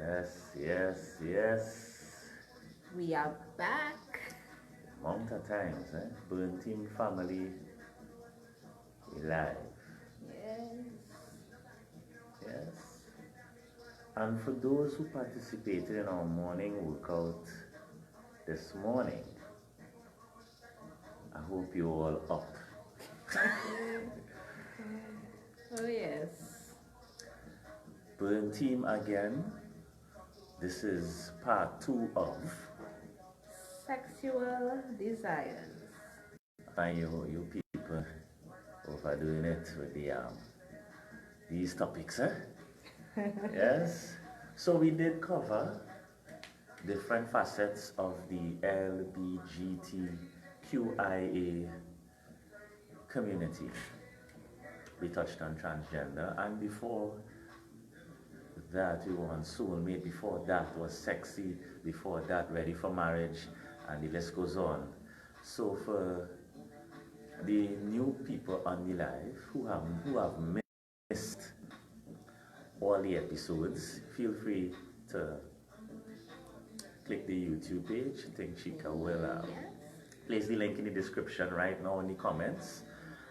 Yes, yes, yes. We are back. Mount of times, eh? Burn Team family, we live. Yes. Yes. And for those who participated in our morning workout this morning, I hope you all up. Oh, yes. Burn Team again. This is part two of. Sexual desires. And you people overdoing it with these topics, eh? Yes. So we did cover different facets of the LBGTQIA community. We touched on transgender, and before that, we were on soulmate. Before that was sexy. Before that, ready for marriage, and the list goes on. So for the new people on the live who have missed all the episodes, feel free to click the YouTube page. I think Chica will Yes. place the link in the description right now in the comments.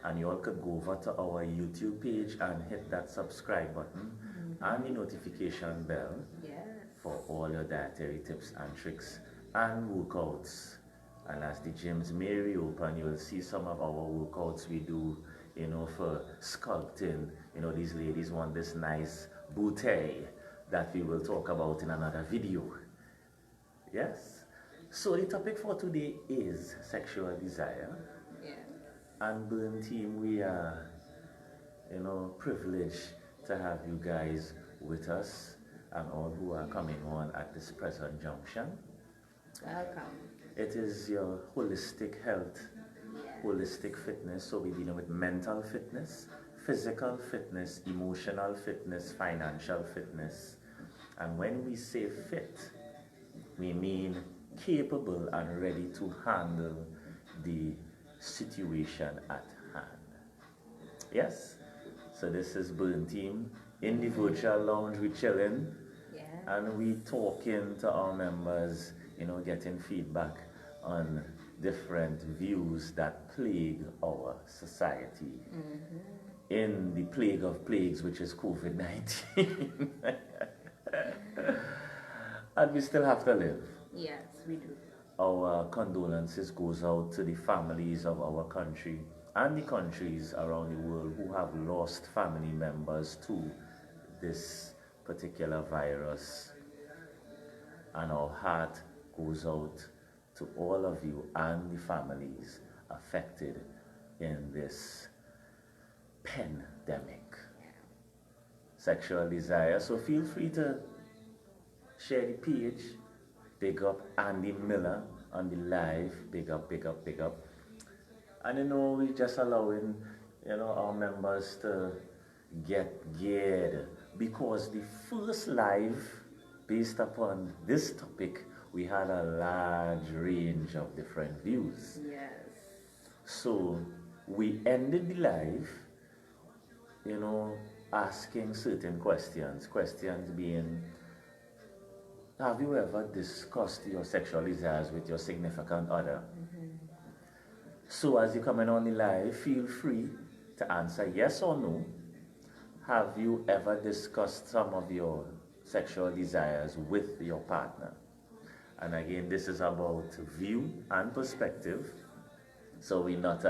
And you all could go over to our YouTube page and hit that subscribe button and the notification bell Yes. for all your dietary tips and tricks and workouts. And as the gyms may reopen, you'll see some of our workouts we do, for sculpting. These ladies want this nice booty that we will talk about in another video. Yes? So the topic for today is sexual desire. Yes. And Burn Team, we are, privileged to have you guys with us and all who are coming on at this present junction. Welcome. It is your holistic health, holistic fitness. So we're dealing with mental fitness, physical fitness, emotional fitness, financial fitness. And when we say fit, we mean capable and ready to handle the situation at hand. Yes? So this is Burn Team. In the virtual lounge, we chilling Yes. and we talking to our members, getting feedback on different views that plague our society. In the plague of plagues, which is COVID-19. And we still have to live. Yes, we do. Our condolences goes out to the families of our country and the countries around the world who have lost family members to this particular virus. And our heart goes out to all of you and the families affected in this pandemic. Sexual desire. So feel free to share the page. Big up Andy Miller on the live. Big up, big up, big up. And we just allowing, our members to get geared because the first live based upon this topic, we had a large range of different views. Yes. So we ended the live, asking certain questions. Questions being, have you ever discussed your sexual desires with your significant other? So as you come in on the live, feel free to answer yes or no. Have you ever discussed some of your sexual desires with your partner? And again, this is about view and perspective. So we're not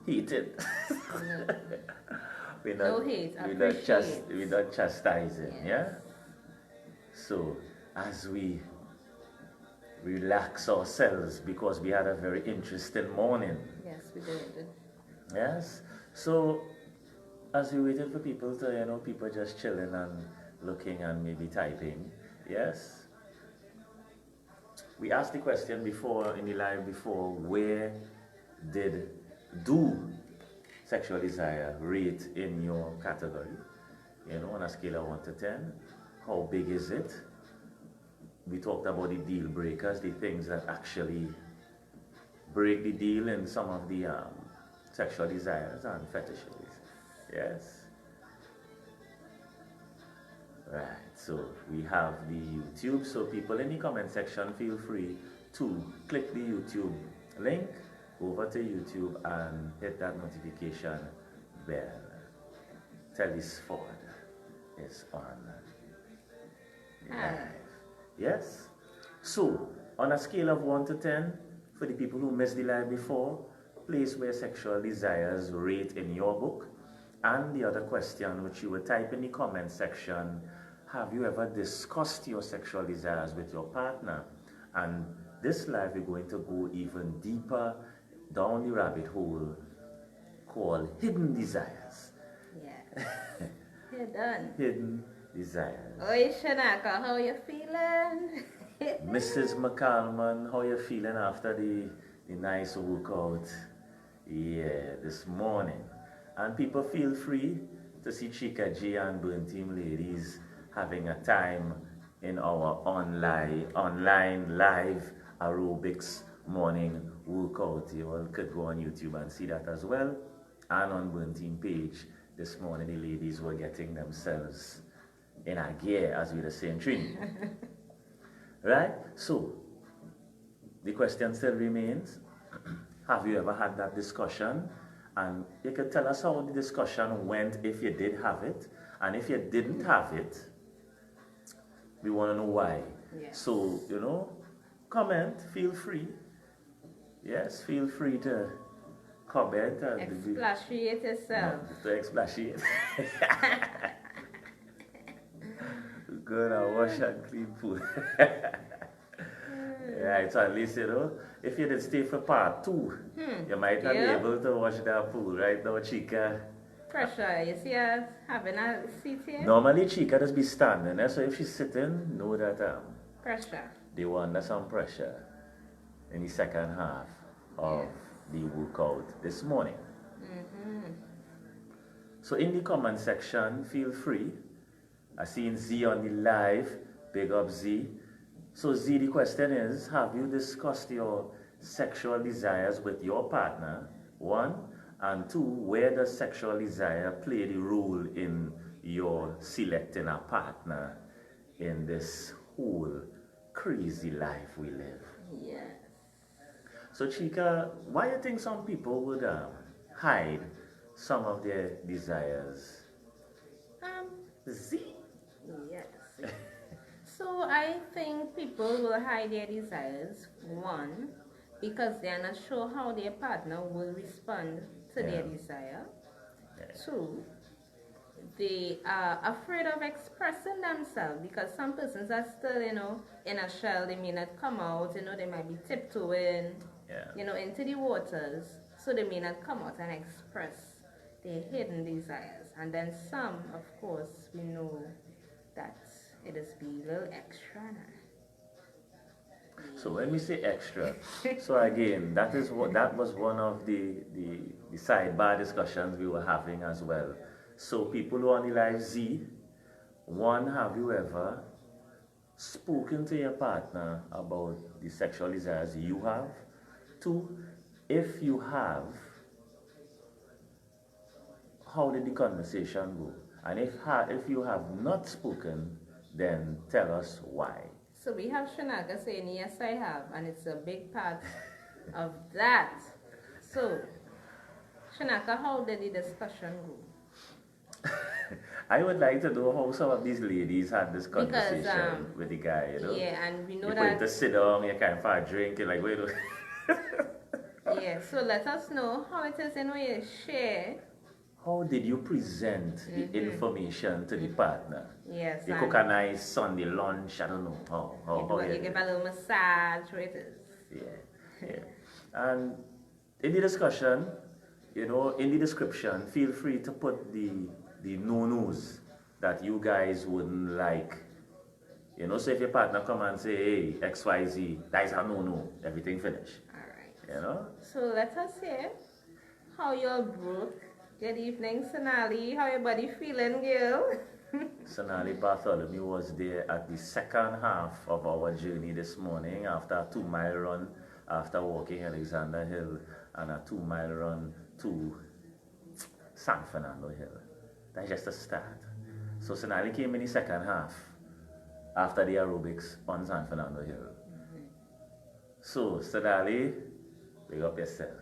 heated. we're not, No hate, we're not chastising, Yes. yeah? So as we relax ourselves because we had a very interesting morning. Yes, we did. Yes. So as we waited for people to, people just chilling and looking and maybe typing. Yes. We asked the question before in the live before, where do sexual desire rate in your category? On a scale of 1 to 10, how big is it? We talked about the deal breakers, the things that actually break the deal in some of the sexual desires and fetishes. Yes. Right, so we have the YouTube. So people in the comment section, feel free to click the YouTube link over to YouTube and hit that notification bell. Tellis Ford is on live. Yes? So, on a scale of 1 to 10, for the people who missed the live before, place where sexual desires rate in your book. And the other question, which you would type in the comment section, have you ever discussed your sexual desires with your partner? And this live, we're going to go even deeper down the rabbit hole called hidden desires. Yes. You're done. Hidden desires. Oi, Shanaka, how you feeling? Mrs. McCalman, how you feeling after the nice workout? Yeah, this morning. And people feel free to see Chica G and Burn Team ladies having a time in our online live aerobics morning workout. You all could go on YouTube and see that as well. And on Burn Team page, this morning the ladies were getting themselves in a gear, as we were saying, Trini. Right? So, the question still remains, have you ever had that discussion? And you can tell us how the discussion went if you did have it. And if you didn't have it, we want to know why. Yes. So, you know, comment, feel free. Yes, feel free to comment. Expatiate yourself. To expatiate. Good, I wash and clean food. Right, so at least, you know, if you did stay for part 2, you might not be able to wash that pool right now, Chica. Pressure, you see us having a seat here? Normally, Chica does be standing, so if she's sitting, know that Pressure. they were under some pressure in the second half of the workout this morning. So in the comment section, feel free. I seen Z on the live, big up Z. So Z, the question is, have you discussed your sexual desires with your partner? 1, and 2, where does sexual desire play the role in your selecting a partner in this whole crazy life we live? Yes. So Chica, why do you think some people would hide some of their desires? Z? Yes. So I think people will hide their desires, 1, because they are not sure how their partner will respond to their desire. 2, they are afraid of expressing themselves because some persons are still, you know, in a shell. They may not come out, you know, they might be tiptoeing, you know, into the waters. So they may not come out and express their hidden desires. And then some, of course, we know that it is be a little extra now. So when we say extra, so again, that was one of the sidebar discussions we were having as well. So people who are on the live Z, 1, have you ever spoken to your partner about the sexual desires you have? 2, if you have, how did the conversation go? And if you have not spoken, then tell us why. So we have Shanaka saying, yes, I have, and it's a big part of that. So, Shanaka, how did the discussion go? I would like to know how some of these ladies had this conversation with the guy, you know? Yeah, and we know you that... You to sit down, you can't find a drink, you're like, wait a Yeah, so let us know how it is in way you share. How did you present the information to the partner? Yes. You cook a nice Sunday lunch, I don't know how you give a little massage, where it is. Yeah. And in the discussion, you know, in the description, feel free to put the no-nos that you guys wouldn't like. You know, so if your partner come and say, hey, XYZ, that is a no-no, everything finished. Alright. You know? So let us hear how you're broke. Good evening, Sonali. How your body feeling, girl? Sonali Bartholomew was there at the second half of our journey this morning after a 2-mile run, after walking Alexander Hill, and a 2-mile run to San Fernando Hill. That's just a start. So Sonali came in the second half after the aerobics on San Fernando Hill. So Sonali, big up yourself.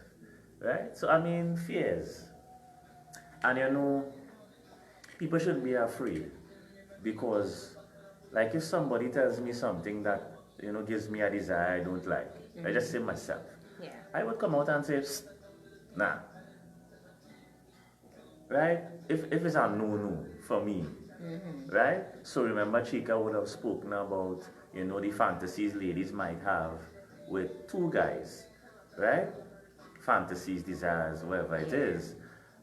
Right? So I mean, fears. And you know, people shouldn't be afraid because, like, if somebody tells me something that, you know, gives me a desire I don't like, I just say myself. Yeah. I would come out and say, "Psst, nah. Right? If it's a no-no for me, right? So remember, Chika would have spoken about, you know, the fantasies ladies might have with two guys, right? Fantasies, desires, whatever it is.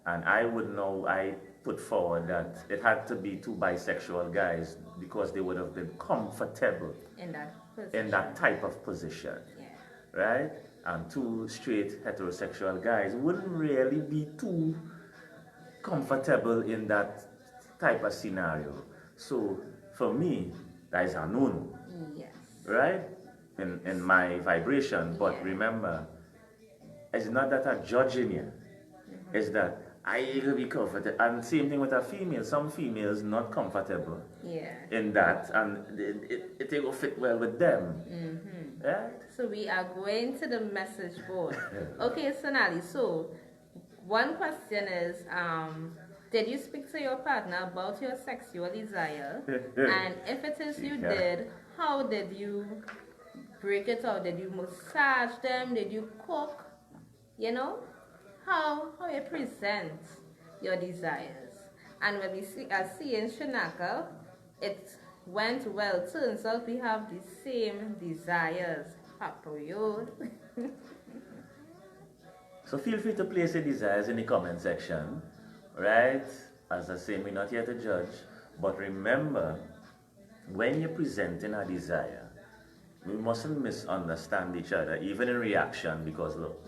And I would know, I put forward that it had to be two bisexual guys because they would have been comfortable In that position. in that type of position, Yeah. right? And two straight heterosexual guys wouldn't really be too comfortable in that type of scenario. So for me, that is a no-no, Yes. right? In my vibration. But Yeah. remember, it's not that I'm judging you. It's that I will be comfortable. And same thing with a female. Some females not comfortable Yeah. in that, and it will fit well with them. Right? So we are going to the message board. Okay, Sonali, so one question is, did you speak to your partner about your sexual desire? And if it is you Yeah. did, how did you break it out? Did you massage them? Did you cook? You know? How you present your desires. And when we see in Shanaka, it went well. Turns out we have the same desires. Papoyo. So feel free to place your desires in the comment section, right? As I say, we're not here to judge, but remember, when you're presenting a desire, we mustn't misunderstand each other, even in reaction, because look,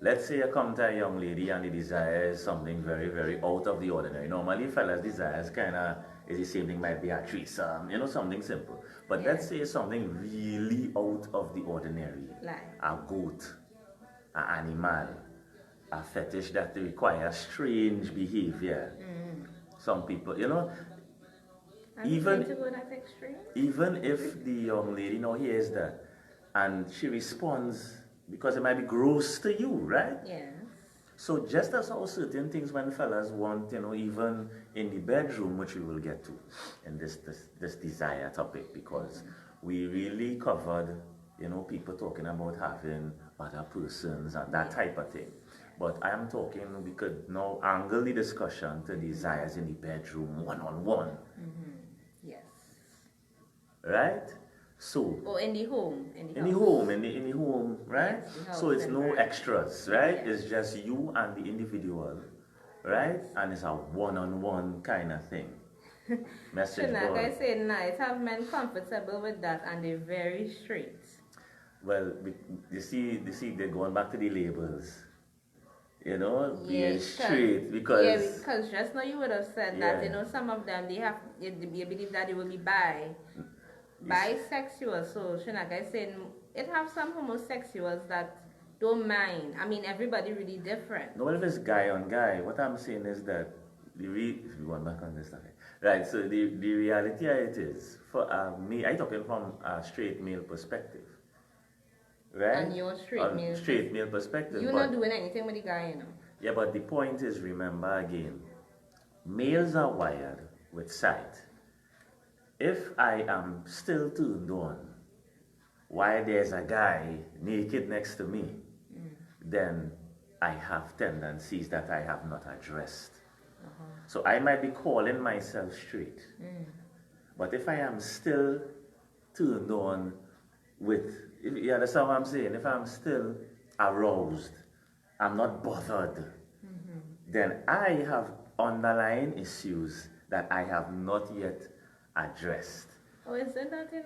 let's say you come to a young lady and the desire is something very, very out of the ordinary. Normally, fellas' desires kind of is the same thing, might be a threesome, you know, something simple. But Yeah. let's say something really out of the ordinary. Like. A goat, an animal, a fetish that requires strange behavior. Some people, you know, Are you even going to go that extreme? even if the young lady now hears that and she responds because it might be gross to you, right? Yes. So just as how certain things when fellas want, you know, even in the bedroom, which we will get to in this desire topic, because we really covered, you know, people talking about having other persons and that type of thing. But I am talking, we could now angle the discussion to desires in the bedroom, one-on-one, Yes. right? So Or in the home. in the home, in the home, right? Yes, the So house it's no environment. extras, right? Yes. It's just you and the individual, right? And it's a one-on-one kind of thing. Message Shanaka board. is saying nice. Have men comfortable with that and they're very straight. Well, you see, they're going back to the labels. You know, being straight because yeah, because just now you would have said that, you Yeah. know, some of them you believe that they will be bisexual. So Shanaka is saying it have some homosexuals that don't mind. I mean, everybody really different. no, well, if it's guy on guy, what I'm saying is that if we going back on this topic, right? So the reality of it is for me, I'm talking from a straight male perspective, right? And your straight male perspective. You're but, not doing anything with the guy, you know. Yeah, but the point is, remember again, males are wired with sight. If I am still turned on while there's a guy naked next to me, then I have tendencies that I have not addressed. So I might be calling myself straight. But if I am still turned on with, if you understand what I'm saying? If I'm still aroused, I'm not bothered, then I have underlying issues that I have not yet addressed. Or is it that you're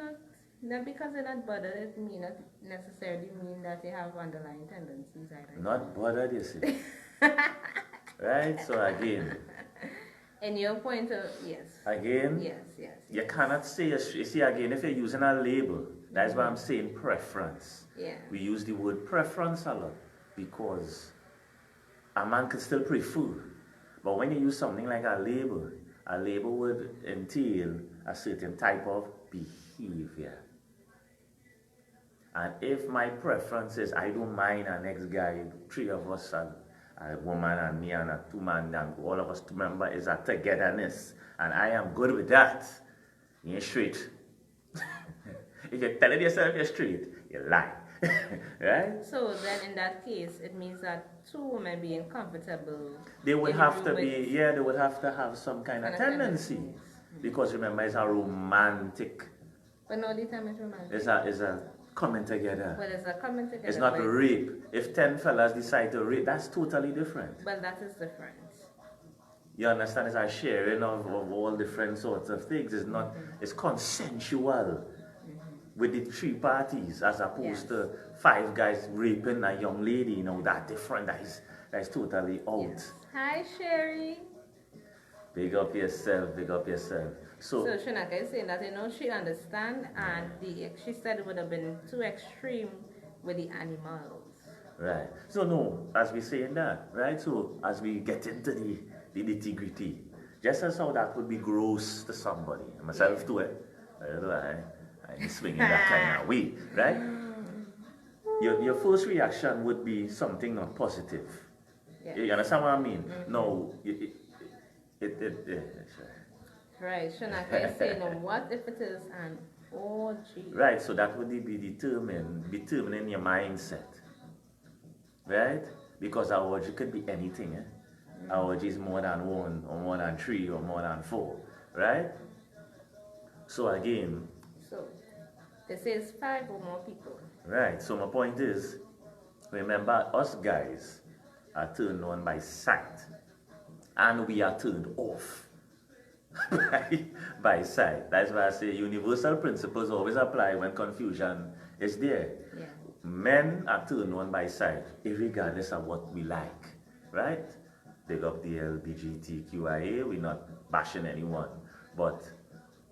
not because you're not bothered, it may not necessarily mean that you have underlying tendencies either. Not bothered, you see. Right? So again, In your point of, yes. again, Yes. you cannot say, you see, again, if you're using a label, that's why I'm saying preference. Yeah. We use the word preference a lot because a man can still prefer. But when you use something like a label, a label would entail a certain type of behavior. And if my preference is I don't mind an next guy, three of us, a woman and me and a two-man, and all of us to remember is a togetherness, and I am good with that, you ain't straight. If you're telling yourself you're straight, you lie. Right? So then in that case, it means that two women being comfortable. They would in have to room be, with- yeah, they would have to have some kind of tendency. Because remember, it's a romantic, But no, the time is romantic. it's a coming together. Well, it's a coming together. It's not but- rape. If 10 fellas decide to rape, that's totally different. But that is different. You understand? It's a sharing of all different sorts of things. It's not, it's consensual with the three parties as opposed to 5 guys raping a young lady. You know, that different. That is totally out. Yes. Hi, Sherry. Big up yourself, big up yourself. So Shanaka is saying that, you know, she understand, and she said it would have been too extreme with the animals. Right. So no, as we saying that, right? So as we get into the nitty-gritty, just as how that would be gross to somebody, myself too, I'm swinging that kind of way, right? Your first reaction would be something not positive. Yes. You understand what I mean? Mm-hmm. No, Right, Shanaka is saying, what if it is an orgy? right, so that would be determining your mindset. Right? Because our orgy could be anything. Our orgy is more than 1 or more than 3 or more than 4. Right? So again, So, this is 5 or more people. right, so my point is, remember us guys are turned on by sight. And we are turned off by sight. That's why I say universal principles always apply when confusion is there. Yeah. Men are turned on by sight, regardless of what we like, right? Big up the LGBTQIA, we're not bashing anyone. But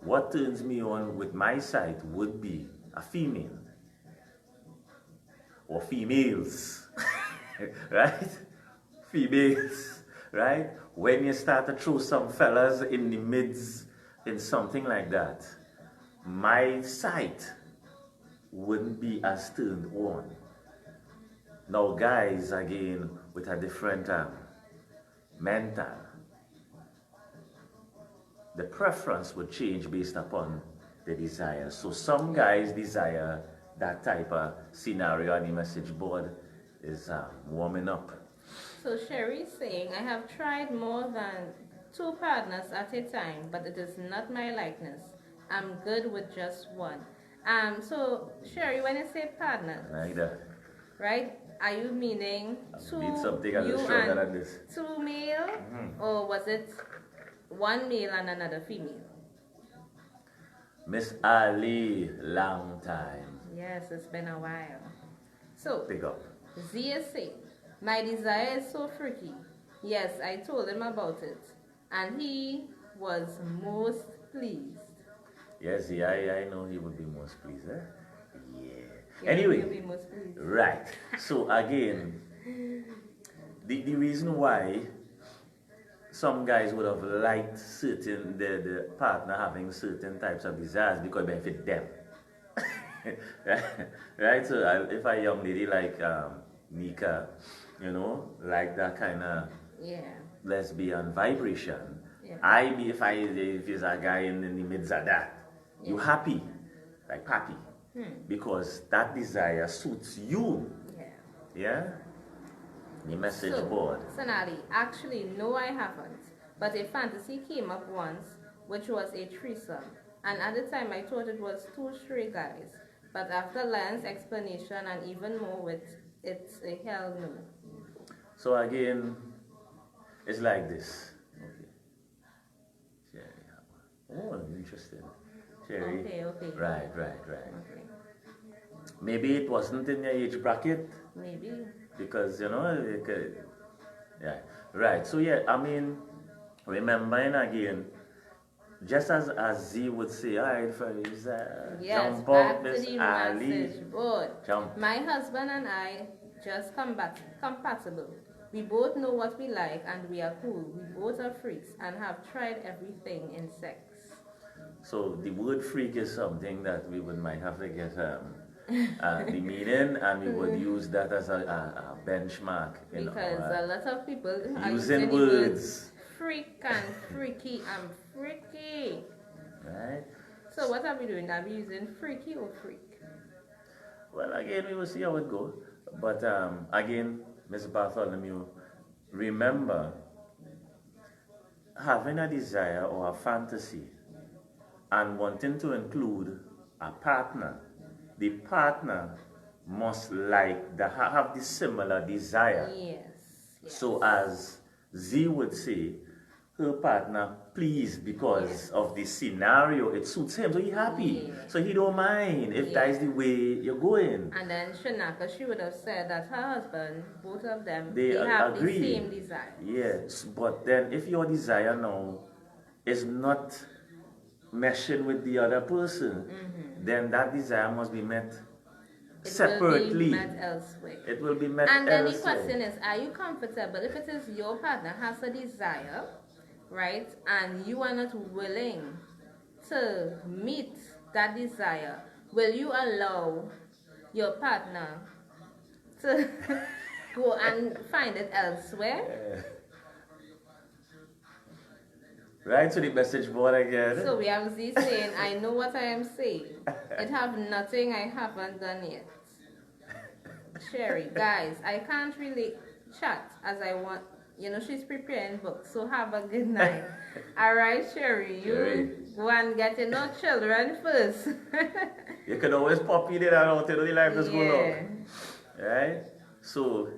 what turns me on with my sight would be a female. Or females, right? Females, right? When you start to throw some fellas in the midst in something like that, my sight wouldn't be as turned on. Now guys, again, with a different mental, the preference would change based upon the desire. So some guys desire that type of scenario on the message board is warming up. So Sherry is saying, I have tried more than 2 partners at a time, but it is not my likeness. I'm good with just one. So Sherry, when you say partners, Like that. right? Are you meaning two Need something a little you stronger and than this. 2 male, or was it 1 male and another female? Miss Ali, long time. Yes, it's been a while. So Pick up. Zia said, my desire is so freaky. Yes, I told him about it, and he was most pleased. Yes, yeah, I know he would be most pleased, eh? Yeah. Yeah, Anyway, he'll be most pleased. right. So again, the reason why some guys would have liked certain the partner having certain types of desires because it benefit them. Right? So if a young lady like Nika, you know, like that kind of Yeah. lesbian vibration, Yeah. if it's a guy in the midst of that, you happy, like Papi, because that desire suits you. Yeah. Yeah? The message So, board. Sonali, actually, no, I haven't. But a fantasy came up once, which was a threesome. And at the time, I thought it was 2 stray guys. But after Lion's explanation and even more with it's a hell no. So again, it's like this. Okay. Cherry. Oh, interesting. Cherry. Okay. Right. Okay. Maybe it wasn't in your age bracket Maybe. because you know, yeah. Right. So yeah, I mean, remembering again, just as Z would say, alright, fellas, Yes, jump back up, to Miss the Ali. message board. Jump. My husband and I just compatible. We both know what we like and we are cool. We both are freaks and have tried everything in sex. So the word freak is something that we might have to get the meaning, and we would use that as a benchmark. Because a lot of people are using the words words. freak and freaky. I'm freaky. Right? So what are we doing? Are we using freaky or freak? Well, again, we will see how it goes. But again, Mr. Bartholomew, remember, having a desire or a fantasy and wanting to include a partner, the partner must have the similar desire. Yes. So as Z would say, her partner pleased because of the scenario, it suits him, so he happy. So he don't mind if that is the way you're going. And then Shanaka, she would have said that her husband, both of them, they have agree. the same desire. Yes, but then if your desire now is not meshing with the other person, then that desire must be met separately. It will be met elsewhere. It will be met and then elsewhere. the question is, are you comfortable if it is your partner has a desire, right, and you are not willing to meet that desire? Will you allow your partner to go and find it elsewhere? Right to the message board again. So we have Z saying, I know what I am saying. It have nothing I haven't done yet. Sherry, guys, I can't really chat as I want. You know, she's preparing books, so have a good night. All right, Sherry, you go and get your children first. You can always pop in and out till the life just go long. Right? So.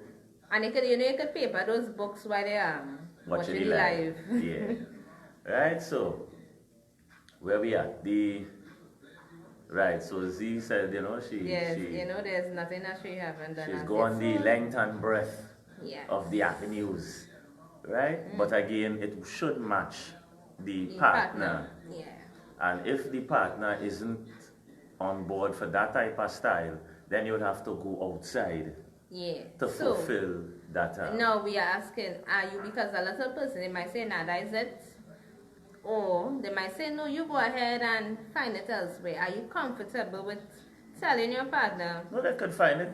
And you could paper those books while they are watching the live. Yeah. Right, so where we at? Right, so Z said, you know, she there's nothing that she haven't done. She's gone the length and breadth of the avenues, right? But again, it should match the partner. Yeah. And if the partner isn't on board for that type of style, then you would have to go outside to fulfill that. No, we are asking, are you, because a lot of persons, they might say, nah, that is it. Or they might say, no, you go ahead and find it elsewhere. Are you comfortable with telling your partner? No, they could find it.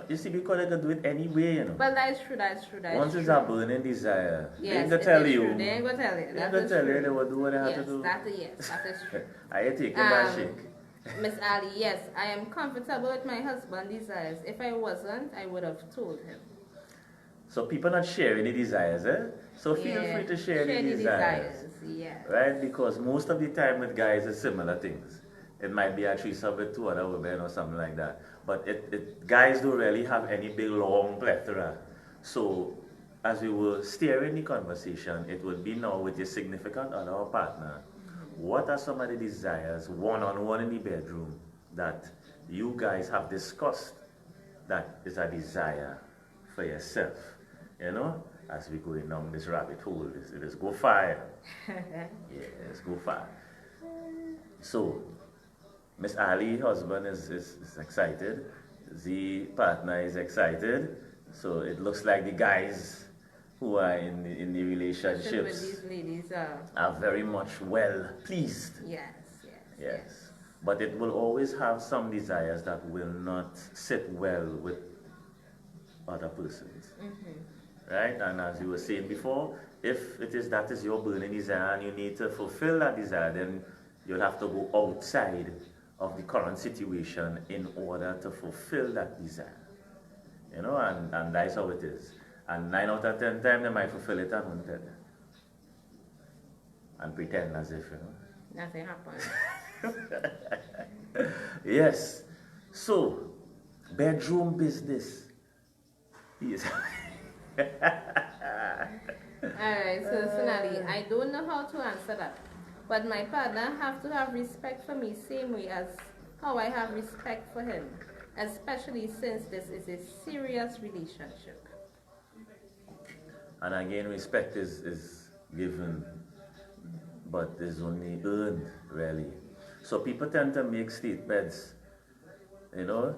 You see, because they could do it anyway, you know. Well, that's true. Once it's a burning desire, yes, they ain't gonna tell you. True. They ain't gonna tell you. They ain't gonna tell you. They will do what they have to do. That is true. I take it by shake. Miss Ali, yes, I am comfortable with my husband's desires. If I wasn't, I would have told him. So people not sharing the desires, eh? So feel free to share the desires. Right? Because most of the time with guys it's similar things. It might be a threesome with two other women or something like that. But guys don't really have any big long plethora. So as we were steering the conversation, it would be now with your significant other or partner. What are some of the desires one-on-one in the bedroom that you guys have discussed that is a desire for yourself? You know, as we go down this rabbit hole, it is go fire. Let's go fire. So, Miss Ali, husband, is excited. The partner is excited. So it looks like the guys who are in the relationships these ladies are very much well pleased. Yes. But it will always have some desires that will not sit well with other persons. Right? And as you were saying before, if that is your burning desire and you need to fulfill that desire, then you'll have to go outside of the current situation in order to fulfill that desire. You know, and that's how it is. And 9 out of 10 times they might fulfill it and won't tell you. And pretend as if, you know. Nothing happened. Yes. So, bedroom business. Yes. Alright, so Sonali, I don't know how to answer that. But my partner have to have respect for me same way as how I have respect for him. Especially since this is a serious relationship. And again, respect is given, but is only earned, really. So people tend to make statements, you know,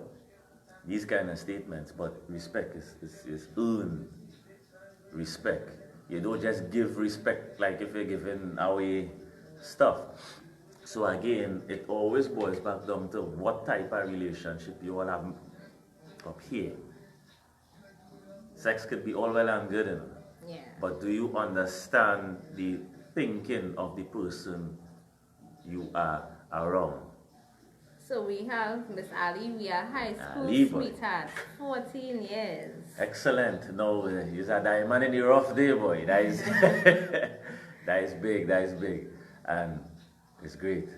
these kind of statements, but respect is earned. respect. You don't just give respect like if you're giving away stuff. So again, it always boils back down to what type of relationship you all have up here. Sex could be all well and good, you know, Yeah. but do you understand the thinking of the person you are around? So we have Miss Ali. We are high school Ali boy. sweethearts, 14 years. Excellent. No, he's a diamond in the rough day, boy. That is, that is big. That is big, and it's great.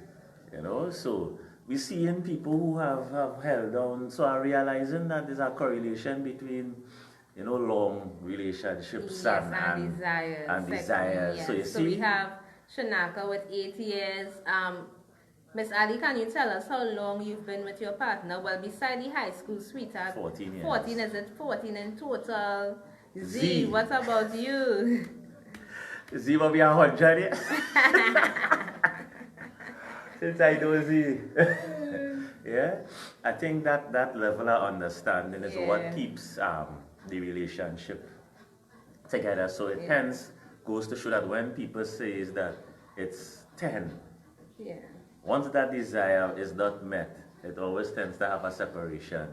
You know, so we see in people who have held on, so are realizing that there's a correlation between, you know, long relationships Yes, and and desire. and sexual, desire. yes. So you So see, we have Shanaka with 8 years. Miss Ali, can you tell us how long you've been with your partner? Well, beside the high school sweetheart, 14 years. 14, is it 14 in total? Z, Z. what about you? Z will be 100. Since I know Z. Yeah, I think that level of understanding is what Yeah. keeps the relationship together. So it Yeah. hence goes to show that when people say is that it's 10, Yeah. once that desire is not met, it always tends to have a separation,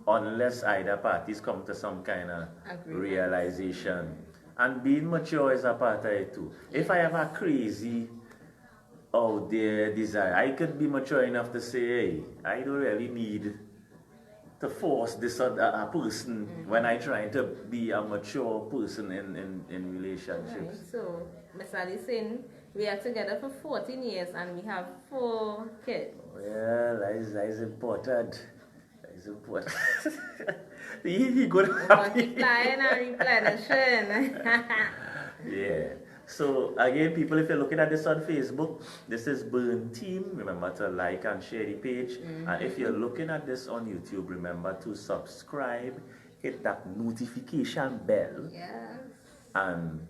unless either parties come to some kind of Agreement. realization. And being mature is a part of it too. If I have a crazy out there desire, I could be mature enough to say, hey, I don't really need to force this other a person when I try to be a mature person in Right. relationships. So, Miss Ali saying we are together for 14 years and we have 4 kids. Well, that is important. That is important. he good Multiplying and replenishing. Yeah. So again, people, if you're looking at this on Facebook, this is Burn Team. Remember to like and share the page. And if you're looking at this on YouTube, remember to subscribe, hit that notification bell, Yes. and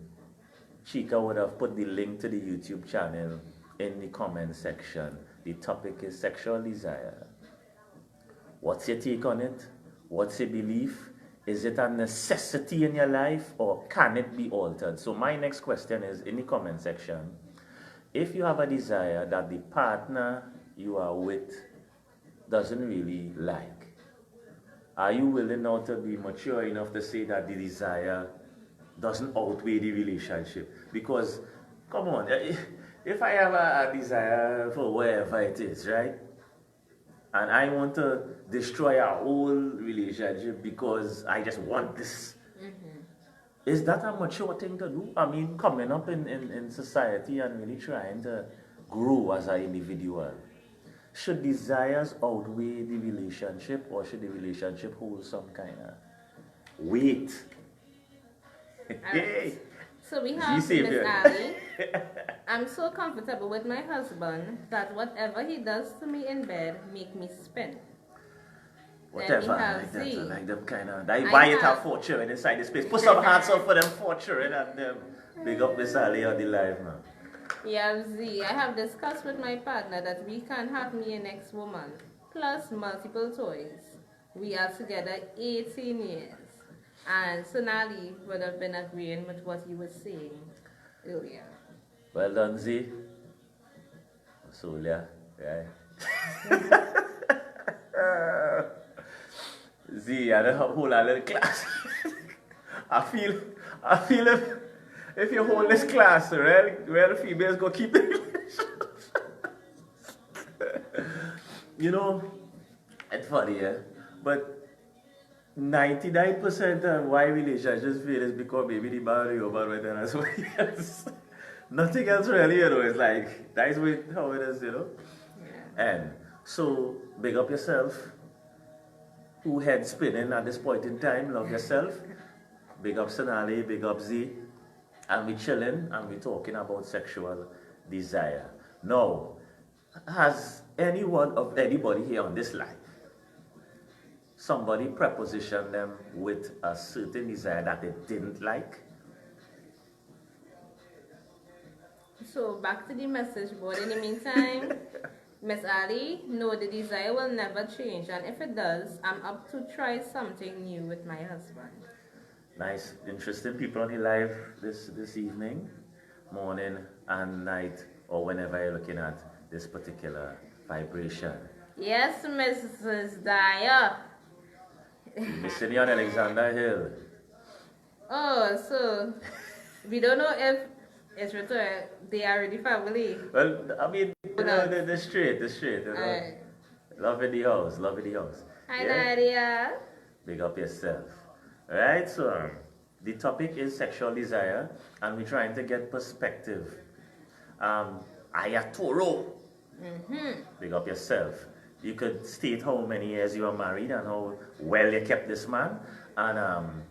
Chica would have put the link to the YouTube channel in the comment section. The topic is sexual desire. What's your take on it? What's your belief? Is it a necessity in your life or can it be altered? So my next question is in the comment section. If you have a desire that the partner you are with doesn't really like, are you willing now to be mature enough to say that the desire doesn't outweigh the relationship? Because, come on, if I have a desire for wherever it is, right? And I want to destroy our whole relationship because I just want this. Is that a mature thing to do? I mean, coming up in society and really trying to grow as an individual. Should desires outweigh the relationship or should the relationship hold some kind of weight? Alright. So we have see, Miss yeah. Ali. I'm so comfortable with my husband that whatever he does to me in bed make me spin. Whatever, have like that, Z. like them kind of. They I buy it have- have 4 children inside the space. Put some hands up for them 4 children and them. Big up Miss Ali on the live, man. We have Z. I have discussed with my partner that we can have me an ex-woman, plus multiple toys. We are together 18 years. And Sonali would have been agreeing with what you were saying earlier. Well done, Z. So, yeah, right. Z, I don't have a whole lot of class. I feel if you hold this class, well, females go keep it. You know, it's funny, yeah? But 99% of why relationships fail is because maybe the marry over with and as well. Yes. Nothing else really, you know. It's like, that's how it is, you know. Yeah. And so, big up yourself. Who head spinning at this point in time, love yourself. Big up Sonali, big up Z. And we chilling and we talking about sexual desire. Now, has anyone of anybody here on this line, somebody prepositioned them with a certain desire that they didn't like? So back to the message board. In the meantime, Miss Ali, no, the desire will never change. And if it does, I'm up to try something new with my husband. Nice, interesting people on the live this evening, morning and night, or whenever you're looking at this particular vibration. Yes, Mrs. Dyer. Missing you on Alexander Hill. Oh, so we don't know if it's returned. They are already family. Well, I mean, you know, they're straight, you know. Alright. Love in the house, love in the house. Hi, Nadia. Big up yourself. Right, so the topic is sexual desire, and we're trying to get perspective. Ayatoro. Big up yourself. You could state how many years you are married and how well you kept this man. And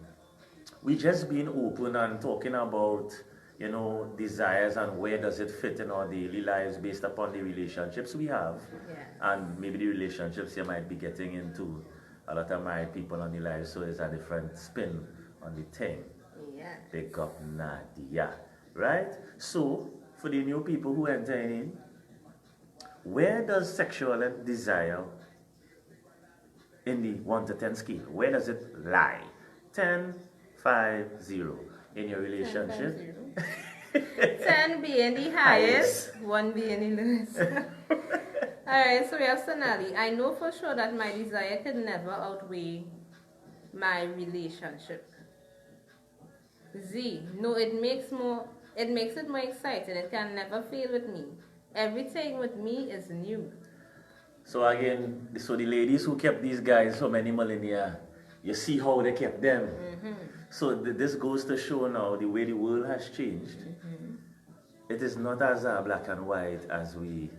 we just been open and talking about, you know, desires and where does it fit in our daily lives based upon the relationships we have. Yes. And maybe the relationships you might be getting into. A lot of married people on the live, so it's a different spin on the thing. Yeah. Pick up Nadia. Right? So, for the new people who enter in, where does sexual desire in the 1 to 10 scale, where does it lie? 10, 5, 0. In your relationship? 10 being the highest, 1 being the lowest. Alright, so we have Sonali. I know for sure that my desire could never outweigh my relationship. Z. No, it makes it more exciting. It can never fail with me. Everything with me is new. So again, so the ladies who kept these guys for many millennia, you see how they kept them. So this goes to show now the way the world has changed. It is not as black and white as we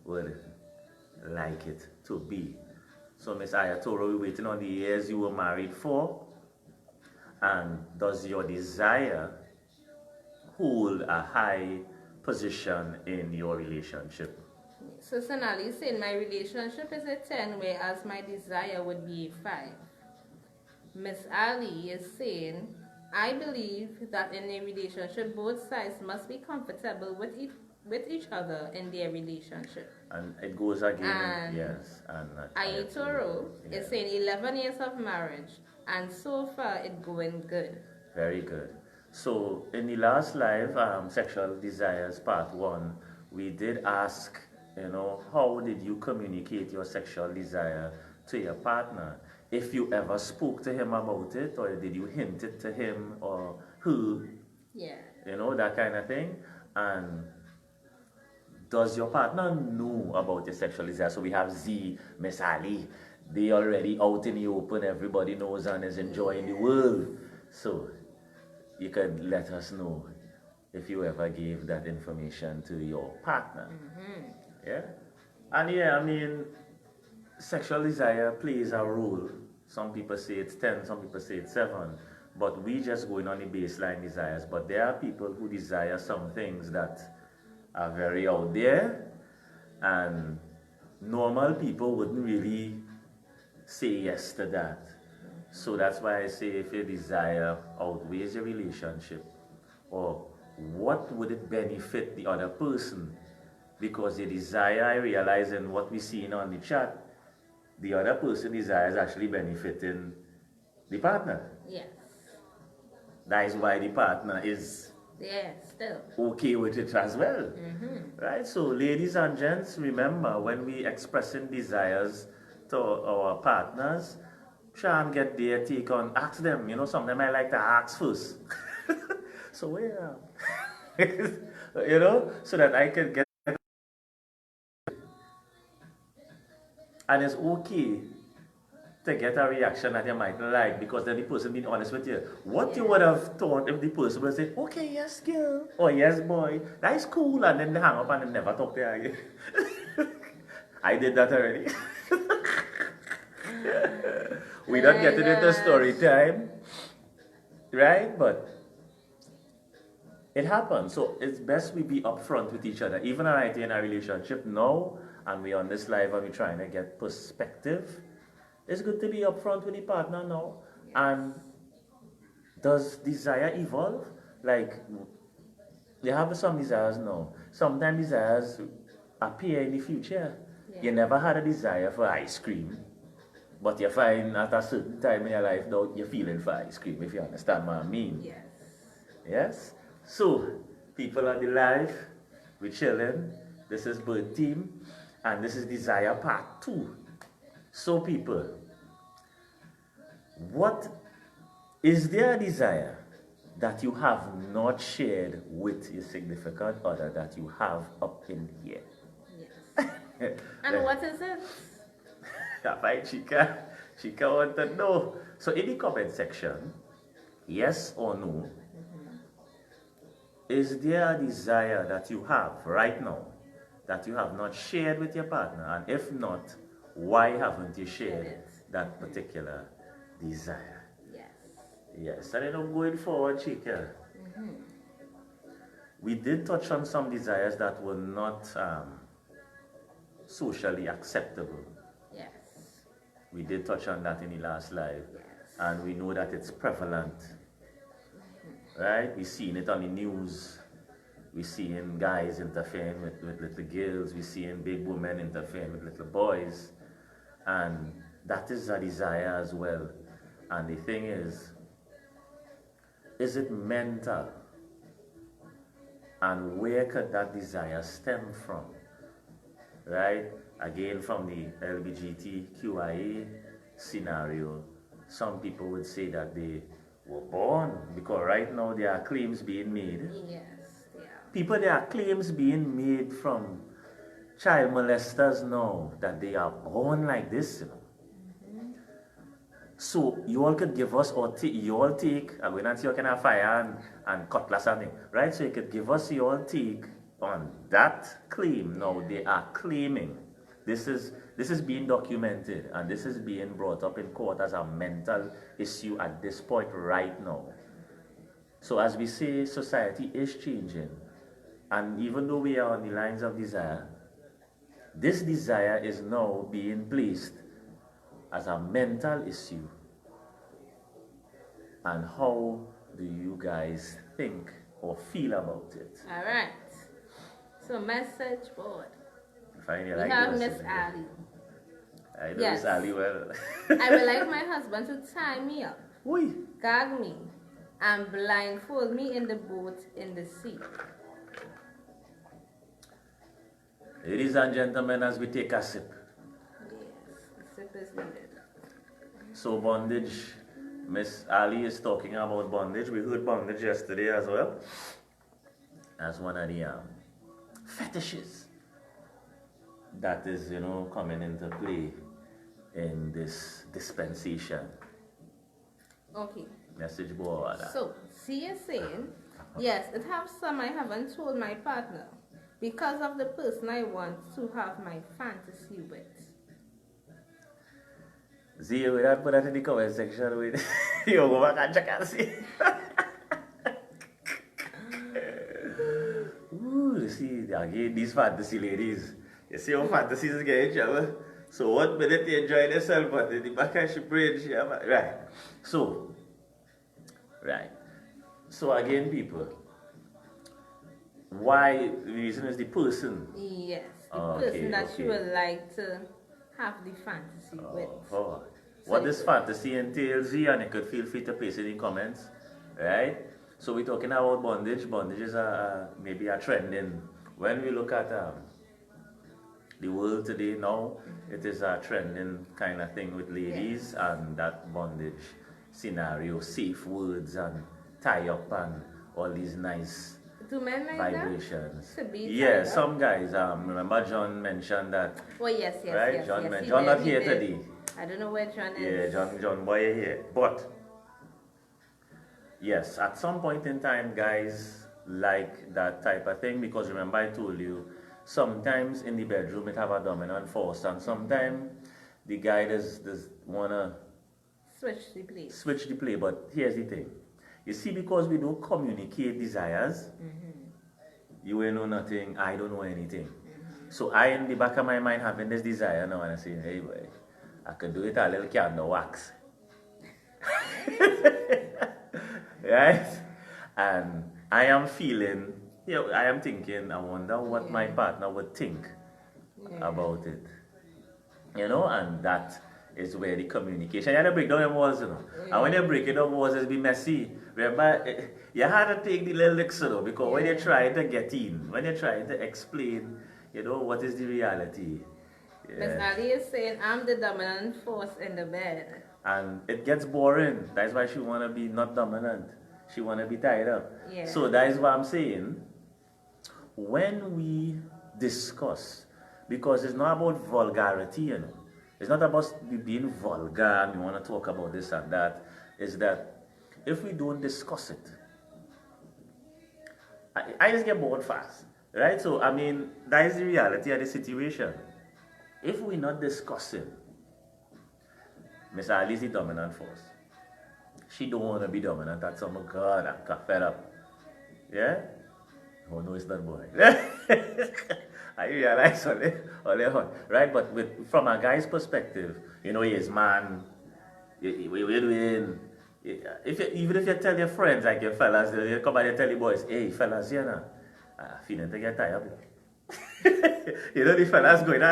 would like it to be. So Miss Ayatoro, we're waiting on the years you were married for. And does your desire hold a high position in your relationship? So Sonali is saying my relationship is a 10, whereas my desire would be a 5. Miss Ali is saying, I believe that in a relationship, both sides must be comfortable with each other in their relationship. And it goes again, And yes. And Ayatoro is saying 11 years of marriage, and so far it's going good. Very good. So in the last live, Sexual Desires Part 1, we did ask, you know, how did you communicate your sexual desire to your partner? If you ever spoke to him about it, or did you hint it to him or her? Yeah. You know, that kind of thing. And does your partner know about your sexual desire? So we have Z, Miss Ali. They already out in the open. Everybody knows and is enjoying the world. So you could let us know if you ever gave that information to your partner. Yeah? And yeah, I mean, sexual desire plays a role. Some people say it's 10, some people say it's 7. But we just going on the baseline desires. But there are people who desire some things that are very out there, and normal people wouldn't really say yes to that. So that's why I say if your desire outweighs your relationship, or what would it benefit the other person? Because the desire, I realize in what we're seeing on the chat, the other person desires actually benefiting the partner. Yes. That is why the partner is still okay with it as well. Right? So ladies and gents, remember when we expressing desires to our partners, try and get their take on, ask them, you know, sometimes I like to ask first. So where you know, so that I can get, and it's okay to get a reaction that you might not like, because then the person being honest with you. What you would have thought if the person would say, okay, yes, girl, or yes, boy, that's cool, and then they hang up and they never talk to you again. I did that already. We don't get it into story time, right? But it happens. So it's best we be upfront with each other. Even right in a relationship now, and we're on this live and we're trying to get perspective. It's good to be upfront with the partner now. And does desire evolve? Like, you have some desires now. Sometimes desires appear in the future. You never had a desire for ice cream. But you find at a certain time in your life now you're feeling for ice cream, if you understand what I mean. Yes. Yes? So, people are the live, we're chilling. This is Bird Team, and this is Desire Part 2. So, people, what is there a desire that you have not shared with your significant other that you have up in here? Yes. And what is it? Right, Chica? Chica want to know. So, in the comment section, yes or no, is there a desire that you have right now that you have not shared with your partner? And if not, why haven't you shared that particular desire? Yes. Yes, and then going forward, Chica, we did touch on some desires that were not socially acceptable. Yes. We did touch on that in the last live, Yes. and we know that it's prevalent. Right? We're seeing it on the news. We're seeing guys interfering with little girls. We're seeing big women interfering with little boys. And that is a desire as well. And the thing is it mental? And where could that desire stem from? Right? Again, from the LGBTQIA scenario, some people would say that they were born, because right now there are claims being made. Yes. Yeah. People, there are claims being made from child molesters now that they are born like this, you know. So you all could give us, or you all take, I'm going to see you can have fire and cutlass and thing, right? So you could give us your take on that claim. Now they are claiming this is being documented, and this is being brought up in court as a mental issue at this point right now. So as we say, society is changing, and even though we are on the lines of desire, this desire is now being placed as a mental issue. And how do you guys think or feel about it? All right. So message board. Finally, We like have this, Miss isn't it? Ali. I know Yes. Miss Ali well. I would like my husband to tie me up, Oi. gag me, and blindfold me in the boat in the sea. Ladies and gentlemen, as we take a sip. Yes, the sip is needed. So bondage, Miss Ali is talking about bondage. We heard bondage yesterday as well. As one of the fetishes that is, you know, coming into play in this dispensation. Okay. Message board. So, see you saying, yes, it have some I haven't told my partner because of the person I want to have my fantasy with. See, we have put that in the comment section with you go back and check and see. Ooh, see, again, these fantasy ladies. You see how fantasies get in trouble? So what minute you enjoy yourself, but in the back of your brain, right. So again, people, why the reason is the person. Yes, the Okay, person that you okay. would like to have the fantasy with. Oh. What this fantasy entails, and you could feel free to place it in comments, right? So we're talking about bondage. Bondage is maybe a trending. When we look at the world today now, it is a trending kind of thing with ladies and that bondage scenario, safe words and tie up and all these nice Do men like vibrations. that? To be Yeah, tied up? some guys. Remember John mentioned that, Oh, yes, yes, right? yes. John, yes, he John did, not he here did. today. I don't know where John Yeah, is. John Boy here. But yes, at some point in time, guys like that type of thing, because remember I told you, sometimes in the bedroom it have a dominant force, and sometimes the guy does wanna Switch the place. switch the play. But here's the thing, you see, because we don't communicate desires, you ain't know nothing, I don't know anything. So I, in the back of my mind, having this desire now, and I say, hey boy, I could do it a little candle wax. Right? And I am feeling, I am thinking, I wonder what my partner would think about it. You know, and that is where the communication, you have to break down the walls, you know. And when you break it down, walls, it's be messy. Remember, you had to take the little licks, you know, because when you're trying to get in, when you're trying to explain, you know, what is the reality. Miss Ali is saying, I'm the dominant force in the bed. And it gets boring. That's why she want to be not dominant. She want to be tied up. Yeah. So that is what I'm saying. When we discuss, because it's not about vulgarity, you know. It's not about being vulgar and we want to talk about this and that. It's that if we don't discuss it, I just get bored fast. Right? So, I mean, that is the reality of the situation. If we're not discussing, Miss Ali is the dominant force. She don't want to be dominant. That's oh my God, I'm got fed up. Yeah? Oh no, it's not boy. I realize only, right? But from a guy's perspective, you know, he is man. We're doing. Even if you tell your friends, like your fellas, they come and they tell your boys, hey, fellas, you know, feeling to get tired. You know, the fellas going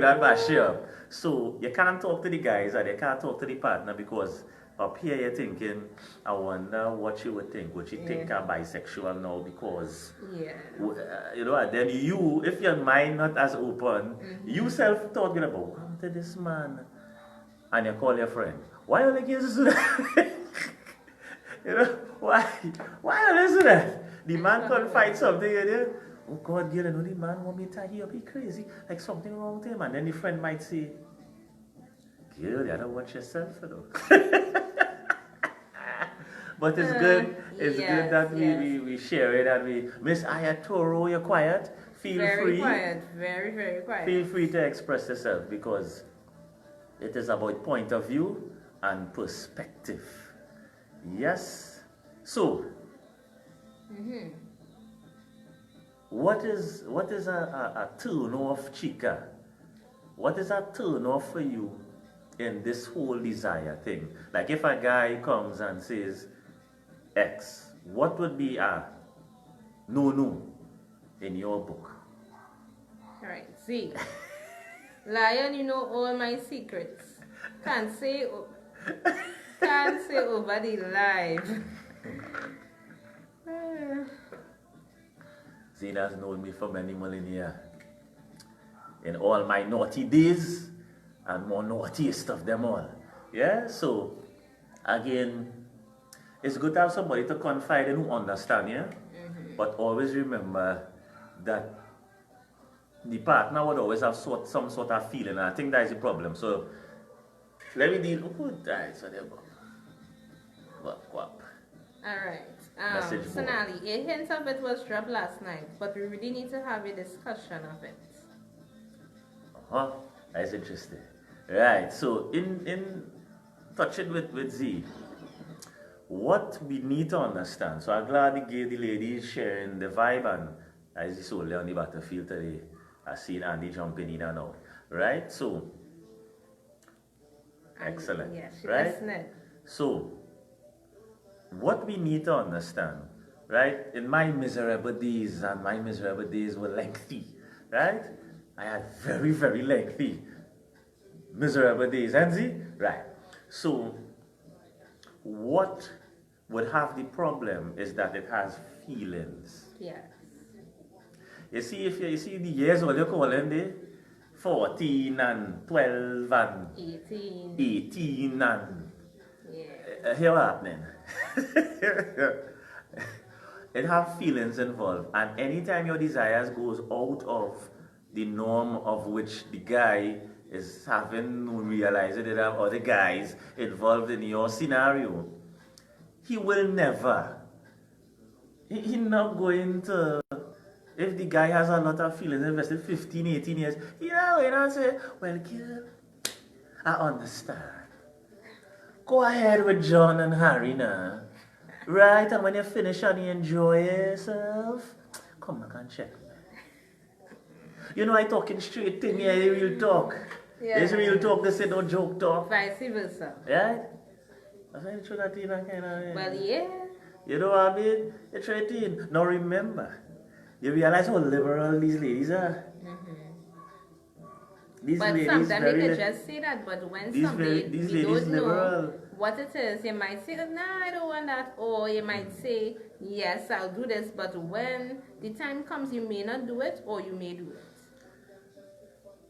on bash you up. So you can't talk to the guys and you can't talk to the partner because up here you're thinking, I wonder what you would think. Would you think I'm bisexual now because, you know, and then you, if your mind not as open, you self-thought, you know, but what to this man? And you call your friend. Why are you do that? You know, why are you do that? The man can't fight something, you know. Oh God, girl, I know the man want me to tie you up, he crazy. Like something wrong with him. And then the friend might say, girl, you gotta watch yourself, you know. But it's good. It's good that we share it and we Miss Ayatoro, you're quiet. Feel free. Very quiet, very, very quiet. Feel free to express yourself because it is about point of view and perspective. Yes. So what is a turn off, Chica? What is a turn off for you in this whole desire thing? Like if a guy comes and says X, what would be a no in your book? Alright, Z. Lion, you know all my secrets. Can't say over the live. Zina's known me for many millennia. In all my naughty days and more naughtiest of them all. Yeah, so again, it's good to have somebody to confide in who understand, yeah? But always remember that the partner would always have some sort of feeling, and I think that is the problem. So let me deal with that. So there you go. Wap. Alright. Sonali, a hint of it was dropped last night, but we really need to have a discussion of it. That's interesting. Right, so in touching with Z, what we need to understand, so I'm glad the lady is sharing the vibe, and as you saw on the battlefield today, I seen Andy jumping in and out. Right, so excellent. Yes, right? So what we need to understand, right? In my miserable days, and my miserable days were lengthy, right? I had very, very lengthy miserable days, and see? Right. So what would have the problem is that it has feelings. Yes. You see, if you see the years what you call them, they 14 and 12 and 18 and here what happening. It have feelings involved, and anytime your desires goes out of the norm of which the guy is having realized that there are other guys involved in your scenario, he will never. He's not going to. If the guy has a lot of feelings invested 15, 18 years, you know, say, well, girl, I understand. Go ahead with John and Harry now. Right? And when you finish and you enjoy yourself, come back and check me. You know, I talking straight thing here, yeah, real talk. Yeah. There's real talk, they say no joke talk. Vice versa. Right? I think it's true that you kind of. Well, yeah. You know what I mean? It's right in. Now remember, you realize how liberal these ladies are. These But ladies sometimes they very could li- just say that, but when these something these you ladies don't know liberal. what it is, you might say, nah, I don't want that. Or you might say, yes, I'll do this, but when the time comes, you may not do it, or you may do it.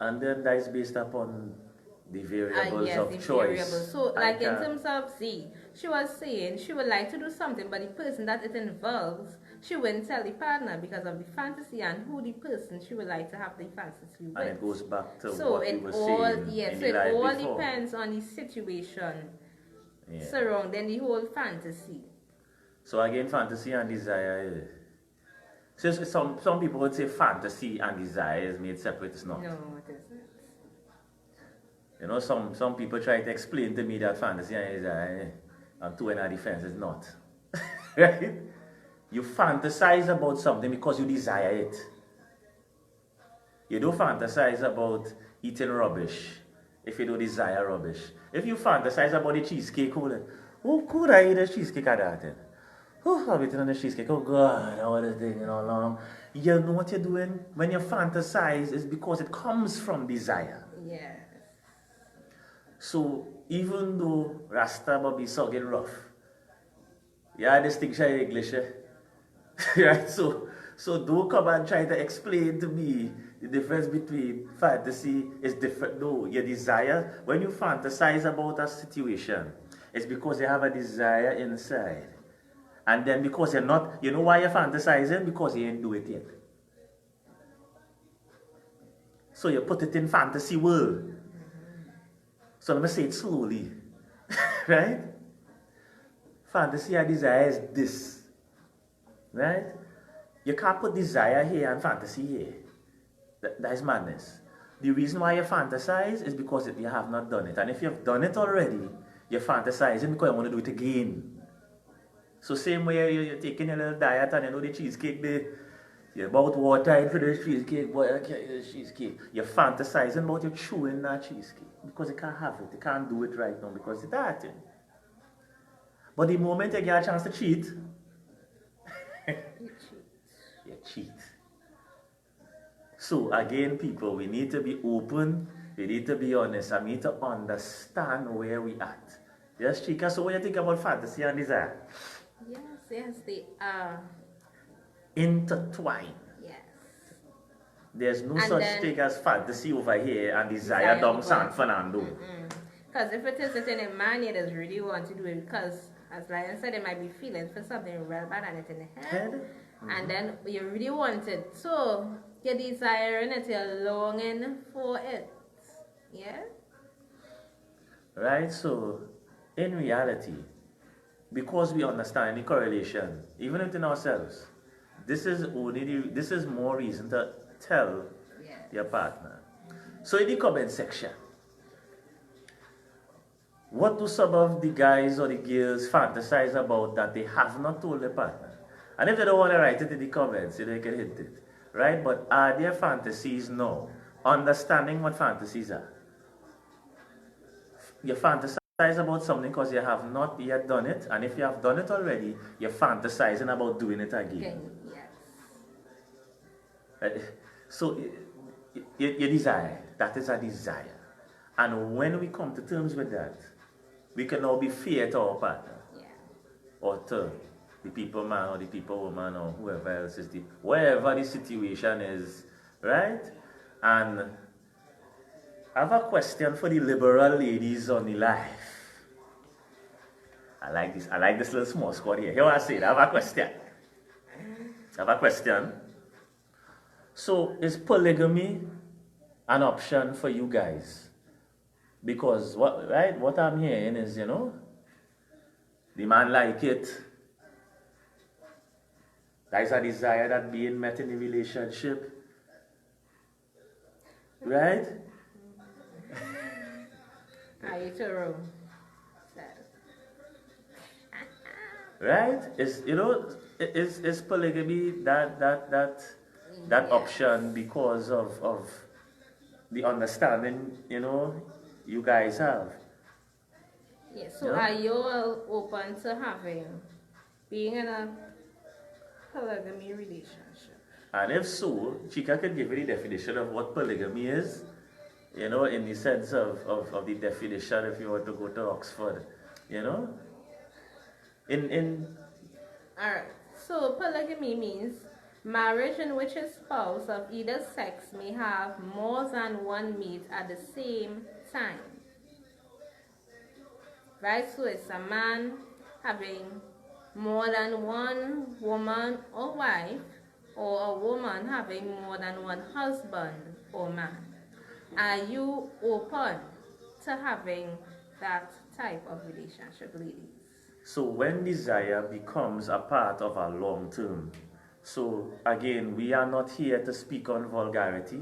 And then that is based upon the variables Yes, of the choice. variables. So, I like in can't- terms of, see, she was saying she would like to do something, but the person that it involves, she wouldn't tell the partner because of the fantasy and who the person she would like to have the fantasy with. And it goes back to So what we it were all, saying yes, in so the it live all before. depends on the situation Yeah. surrounding the whole fantasy. So again, fantasy and desire. So some people would say fantasy and desire is made separate. It's not. No, it isn't. You know, some people try to explain to me that fantasy and desire, and to an defense, it's not. Right? You fantasize about something because you desire it. You don't fantasize about eating rubbish if you don't desire rubbish. If you fantasize about the cheesecake, who could I eat a cheesecake at that? Oh, I'll be eating on the cheesecake. Oh God, I want this thing, long. You know what you're doing? When you fantasize, it's because it comes from desire. Yes. So even though Rasta will be so get rough, yeah, distinction in English, right? So don't come and try to explain to me the difference between fantasy is different. No, your desire, when you fantasize about a situation, it's because you have a desire inside. And then because you're not, you know why you're fantasizing? Because you ain't do it yet. So you put it in fantasy world. So let me say it slowly. Right? Fantasy and desire is this. Right? You can't put desire here and fantasy here. That is madness. The reason why you fantasize is because you have not done it. And if you've done it already, you're fantasizing because you want to do it again. So same way you're taking your little diet and you know the cheesecake there. You're about water for the cheesecake, boy, I can't eat the cheesecake. You're fantasizing about you chewing that cheesecake because you can't have it. You can't do it right now because it's dieting. But the moment you get a chance to cheat, you cheat. So again, people, we need to be open, we need to be honest, and we need to understand where we at. Yes, Chika, so what do you think about fantasy and desire? Yes, they are. Intertwined. Yes. There's no And such then- thing as fantasy over here and desire Desire down over- San Fernando. Because if it isn't in a man, you just really want to do it because, as Lion said, it might be feeling for something real bad and it's in the head. And then you really want it. So, you're desiring it, you're longing for it. Yeah? Right? So, in reality, because we understand the correlation, even within ourselves, this is more reason to tell Yes. your partner. So in the comment section, what do some of the guys or the girls fantasize about that they have not told their partner? And if they don't want to write it in the comments, they can hint it. Right? But are there fantasies? No. Understanding what fantasies are. You fantasize about something because you have not yet done it, and if you have done it already, you're fantasizing about doing it again. Yes. So, your desire, that is a desire. And when we come to terms with that, we can now be fair to our partner. Yeah. Or to the people man or the people woman or whoever else is wherever the situation is, right? And I have a question for the liberal ladies on the live. I like this little small squad here. Here what I say, I have a question. So is polygamy an option for you guys? Because what I'm hearing is, the man like it. That is a desire that being met in the relationship. Right? Are you too wrong? Right? Is polygamy that Yes. option because of the understanding, you guys have? Yes. So Yeah. are you all open to being in a polygamy relationship? And if so, Chika could give you the definition of what polygamy is, you know, in the sense of the definition, if you were to go to Oxford, you know, in Alright. So polygamy means marriage in which a spouse of either sex may have more than one mate at the same time. Right? So it's a man having more than one woman or wife, or a woman having more than one husband or man. Are you open to having that type of relationship, ladies? so when desire becomes a part of our long term, so again, we are not here to speak on vulgarity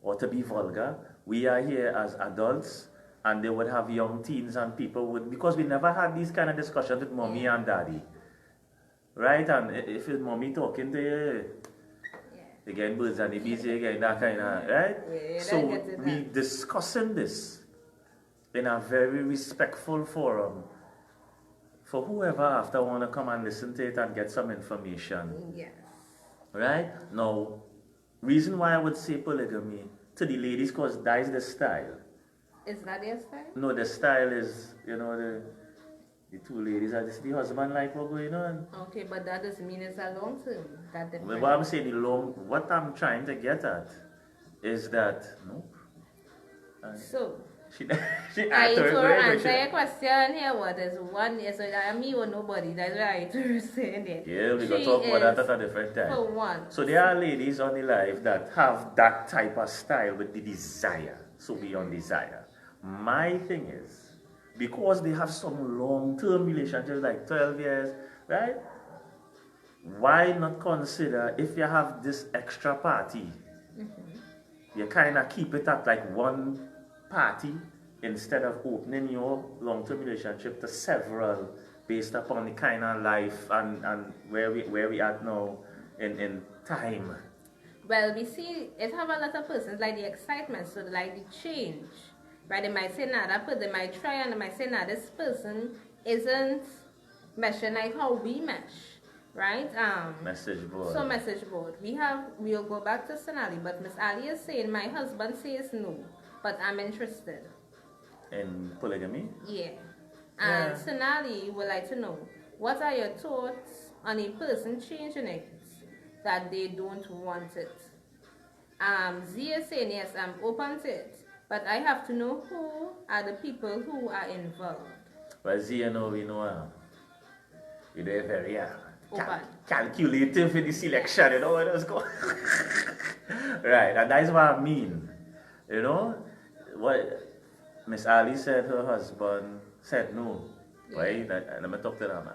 or to be vulgar. We are here as adults, and they would have young teens and people would, because we never had these kind of discussions with mommy and daddy, right? And if it's mommy talking to you, again birds and the bees again, that kind of, right? Yeah, so that gets it we done. discussing this in a very respectful forum for whoever after want to come and listen to it and get some information, Yes. right? Now, reason why I would say polygamy to the ladies, because that is the style. Is that your style? No, the style is, you know, the two ladies are just the husband like what's going on. Okay, but that doesn't mean it's a long term. That Well, depends. what I'm saying, what I'm trying to get at is that, nope. So, She, I answered to very answer much. your question here, what is one is me or nobody? That's right to say it. Yeah, we got She to talk about that is, at a different time. for one. So there are ladies on the live that have that type of style with the desire, so beyond desire. My thing is, because they have some long-term relationships, like 12 years, right? Why not consider if you have this extra party, you kind of keep it at like one party instead of opening your long-term relationship to several based upon the kind of life and where we at now in time. Well, we see it have a lot of persons like the excitement, so like the change. Right? They might say, nah, that person, they might try and they might say, nah, this person isn't meshing like how we mesh. Right? Message board. So message board. We'll go back to Sonali, but Miss Ali is saying my husband says no, but I'm interested. In polygamy? Yeah. And Yeah. Sonali would like to know, what are your thoughts on a person changing it that they don't want it? Zia is saying yes, I'm open to it, but I have to know who are the people who are involved. Well, see, you know, we know, you're very Open. calculative in the selection, you know what I was going. Right, and that's what I mean. You know, what Miss Ali said her husband said no. Right? Let me talk to them.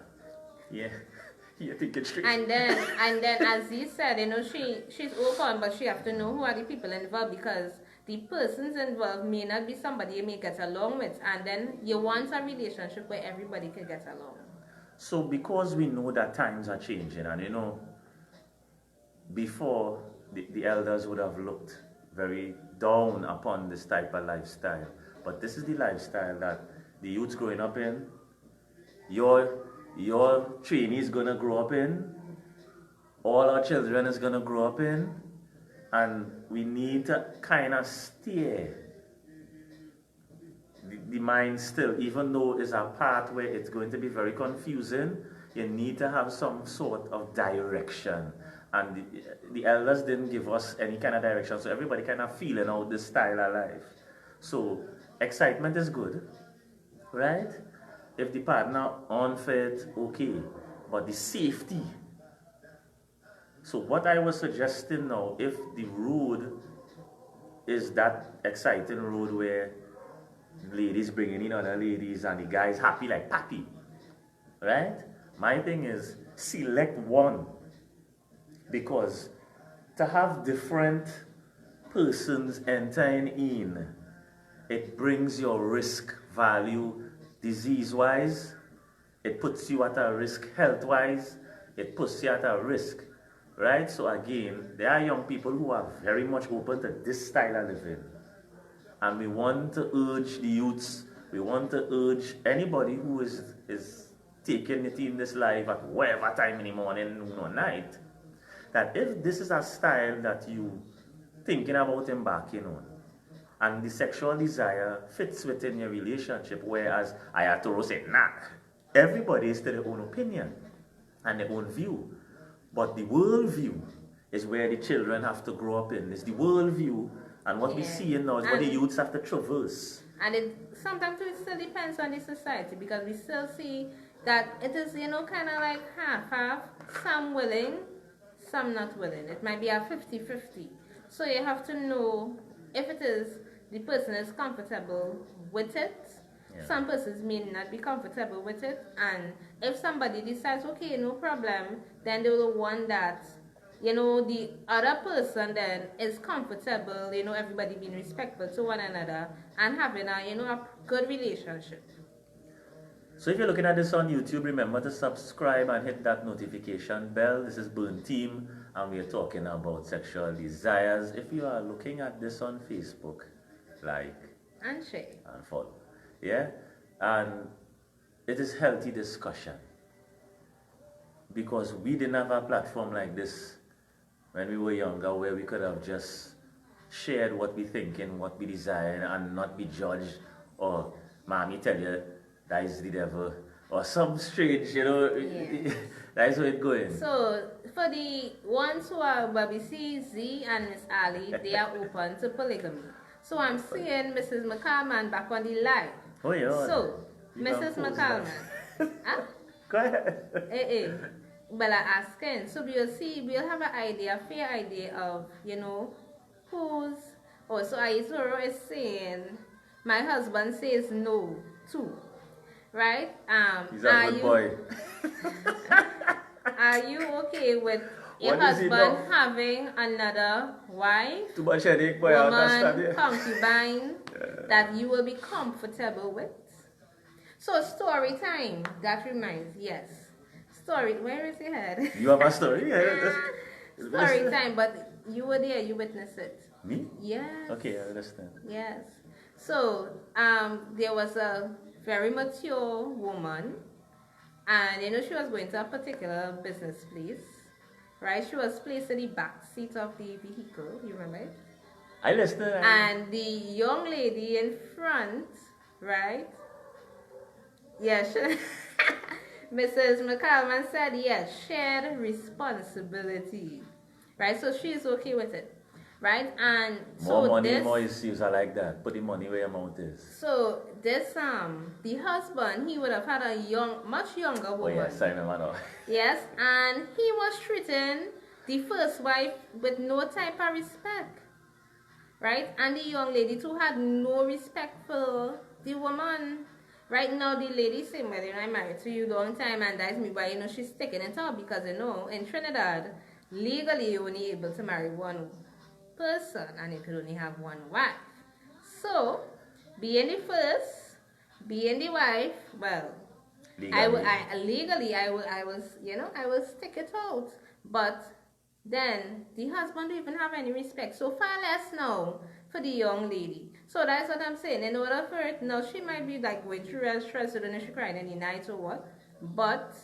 Yeah, you think it's straight. And then as he said, you know, she's open, but she have to know who are the people involved, because the persons involved may not be somebody you may get along with, and then you want a relationship where everybody can get along. So because we know that times are changing, and you know, before the elders would have looked very down upon this type of lifestyle, but this is the lifestyle that the youth's growing up in, your trainee is gonna grow up in, all our children is gonna grow up in, and we need to kind of steer the mind still, even though it's a part where it's going to be very confusing. You need to have some sort of direction, and the elders didn't give us any kind of direction, so everybody kind of feeling out this style of life. So excitement is good, right? If the partner unfit, okay, but the safety. So what I was suggesting now, if the road is that exciting road where ladies bringing in other ladies and the guys happy like papi, right? My thing is select one, because to have different persons entering in, it brings your risk value disease-wise, it puts you at a risk health-wise, it puts you at a risk, right? So again, there are young people who are very much open to this style of living. And we want to urge the youths, we want to urge anybody who is taking it in this life at whatever time in the morning, noon or night, that if this is a style that you thinking about embarking on, and the sexual desire fits within your relationship, whereas Ayatollah said, nah, everybody is to their own opinion and their own view. But the worldview is where the children have to grow up in. It's the worldview, and what we see now is what the youths have to traverse. And sometimes it still depends on the society, because we still see that it is, kind of like half-half, some willing, some not willing. It might be a 50-50. So you have to know if it is the person is comfortable with it. Yeah. Some persons may not be comfortable with it, and if somebody decides, okay, no problem, then they will want that, the other person then is comfortable, everybody being respectful to one another and having a good relationship. So if you're looking at this on YouTube, remember to subscribe and hit that notification bell. This is Burn Team, and we're talking about sexual desires. If you are looking at this on Facebook, like and share and follow. Yeah? And it is healthy discussion, because we didn't have a platform like this when we were younger, where we could have just shared what we think and what we desire and not be judged, or mommy tell you that is the devil, or some strange, Yeah. That's how it's going. So for the ones who are Bobby C, Z, and Miss Ali, they are open to polygamy. So I'm seeing Mrs. McCallman back on the live. Oh yeah. So Mrs. McCallman, huh? Go ahead. Well, I'm asking. So we'll have an idea, fair idea of, who's. Oh, so Aizoro is saying, my husband says no too, right? He's a good boy. Are you okay with your husband having another wife, too much headache, boy, I understand it. concubine, that you will be comfortable with? So story time. That reminds, yes. Story. Where is your head? You have a story? Yeah. Story time, but you were there. You witnessed it. Me? Yes. Okay, I understand. Yes. So there was a very mature woman, and she was going to a particular business place, right? She was placed in the back seat of the vehicle. You remember it? I listened. And the young lady in front, right? Yes. Mrs. McCallman said, yes, shared responsibility, right? So she's okay with it, right? And more so money, more issues. I like that. Put the money where your mouth is. So this the husband, he would have had a much younger woman. Oh yes, I remember now. Yes, and he was treating the first wife with no type of respect, right? And the young lady too had no respect for the woman. Right now, the lady saying, well, I'm married to you long time, and that's me, but she's taking it up because, in Trinidad, legally, you're only able to marry one person, and you could only have one wife. So, being the first, being the wife, well, legally, I will stick it out. But then, the husband don't even have any respect. So far less now for the young lady. So that's what I'm saying. In order for it, now she might be like going through real stress, so don't know if she crying any night or what. But,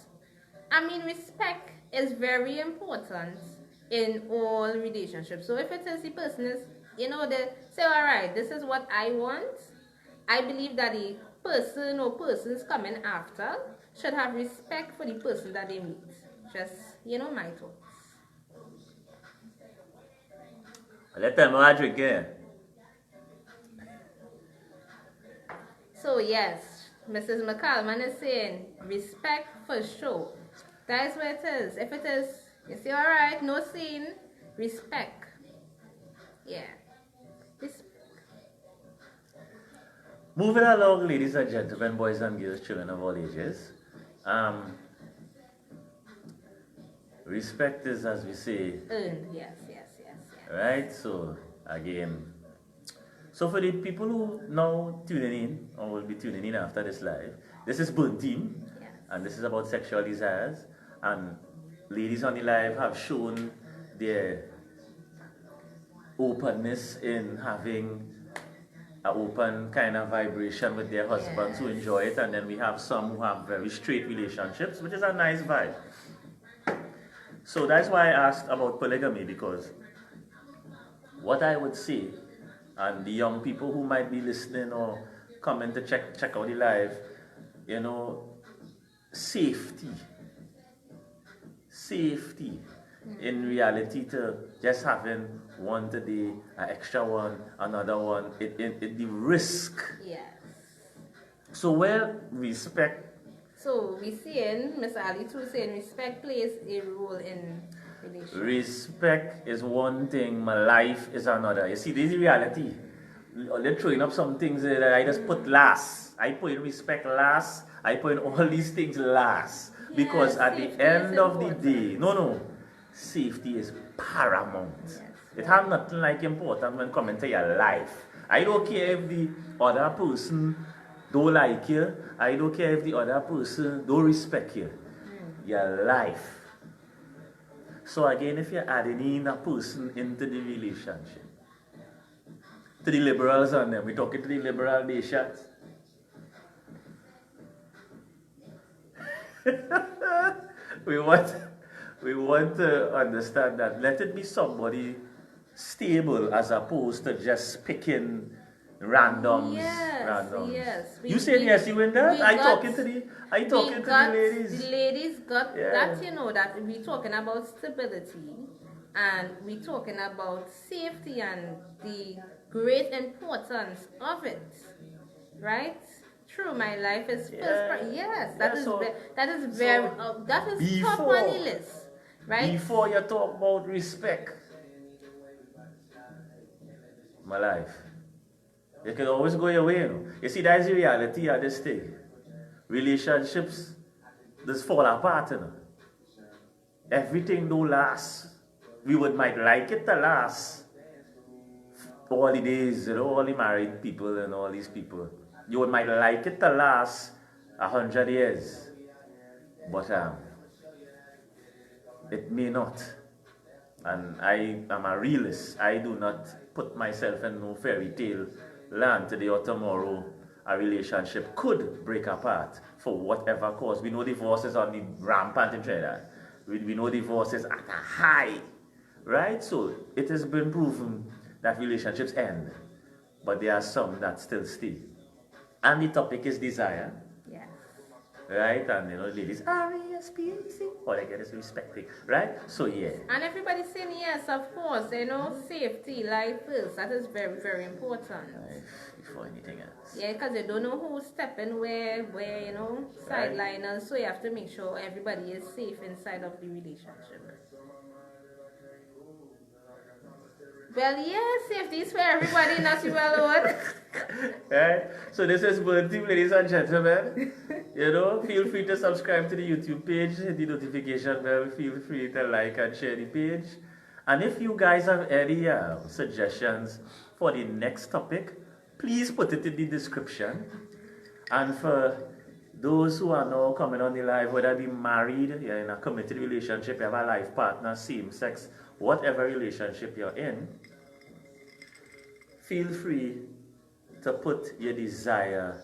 respect is very important in all relationships. So if it is the person is, they say, all right, this is what I want. I believe that the person or persons coming after should have respect for the person that they meet. Just, my thoughts. Let them know I drink here. So yes, Mrs. McCallman is saying respect for sure. That's what it is. If it is, you say all right, no sin, respect. Yeah. Respect. Moving along, ladies and gentlemen, boys and girls, children of all ages. Respect is, as we say, earned. Yes. Right? So, again, so for the people who now tuning in, or will be tuning in after this live, this is Burn Team, yes. And this is about sexual desires. And ladies on the live have shown their openness in having an open kind of vibration with their husbands who enjoy it. And then we have some who have very straight relationships, which is a nice vibe. So that's why I asked about polygamy, because what I would say And the young people who might be listening or coming to check out the live, you know, safety. Safety. In reality, to just having one today, an extra one, another one, the risk. Yes. So where respect. So we seeing Miss Ali too saying respect plays a role in relationship. Respect is one thing, my life is another. You see, this is reality. They're throwing up some things that I just put last. I put in respect last. I put in all these things last. Because at the end of the day, no, safety is paramount. Yes. It has nothing like important when coming to your life. I don't care if the other person don't like you. I don't care if the other person don't respect you. Your life. So again, if you're adding in a person into the relationship, to the liberals on them, we're talking to the liberal nations. we want to understand that let it be somebody stable as opposed to just picking randoms. Yes. You said yes, you in that? I talking to the ladies. The ladies got that, that we're talking about stability and we're talking about safety and the great importance of it. Right? True, my life is first. Yes, that is top on the list, right? Before you talk about respect, my life, you can always go your way. You see, that's the reality of this thing. Relationships just fall apart. Everything don't last. We might like it to last. All the days, all the married people and all these people. You might like it to last 100 years, but it may not. And I am a realist. I do not put myself in no fairy tale land. Today or tomorrow, a relationship could break apart for whatever cause. We know divorce is on the rampant in Trinidad. We know divorce is at a high, right? So it has been proven that relationships end, but there are some that still stay. And the topic is desire. Yes. Right? And ladies, R-E-S-P-E-C. All I get is respecting. Right? So yeah. And everybody's saying yes, of course. Safety, life first. That is very, very important. Life before anything else. Yeah, because you don't know who's stepping where, sideliners. So you have to make sure everybody is safe inside of the relationship. Well, yes, safety is for everybody, not you alone. Right? So this is Bird Team, ladies and gentlemen. Feel free to subscribe to the YouTube page, hit the notification bell, feel free to like and share the page. And if you guys have any suggestions for the next topic, please put it in the description. And for those who are now coming on the live, whether be married, you're in a committed relationship, you have a life partner, same sex, whatever relationship you're in, feel free to put your desire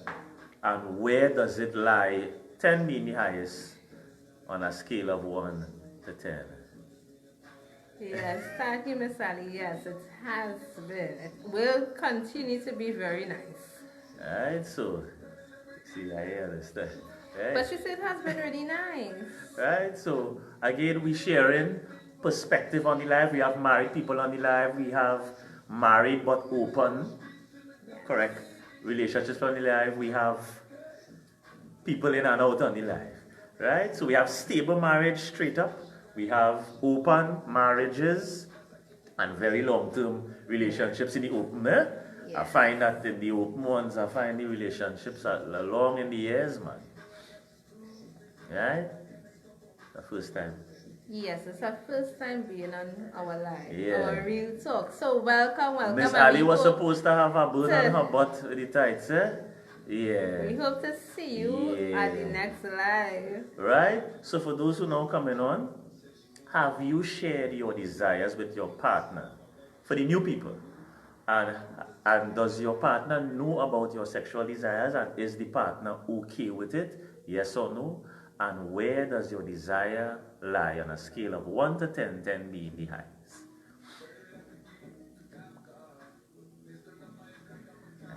and where does it lie, 10 being the highest, on a scale of 1 to 10. Yes, thank you, Miss Ali. Yes, it has been. It will continue to be very nice. Alright, so, see, I understand. Right? But she said it has been really nice. Right, so, again, we sharing perspective on the live. We have married people on the live. We have married but open, correct, relationships on the live. We have people in and out on the live, right? So we have stable marriage straight up. We have open marriages and very long-term relationships in the open. Yes. I find that in the open ones, I find the relationships are long in the years, man. Right? The first time. Yes, it's our first time being on our live, yeah. Our real talk. So welcome. Miss Ali was supposed to have a bird on her butt with the tights, Yeah. We hope to see you at the next live. Right? So for those who now coming on, have you shared your desires with your partner? For the new people. And does your partner know about your sexual desires, and is the partner okay with it? Yes or no? And where does your desire lie on a scale of 1 to 10, 10 being the highest?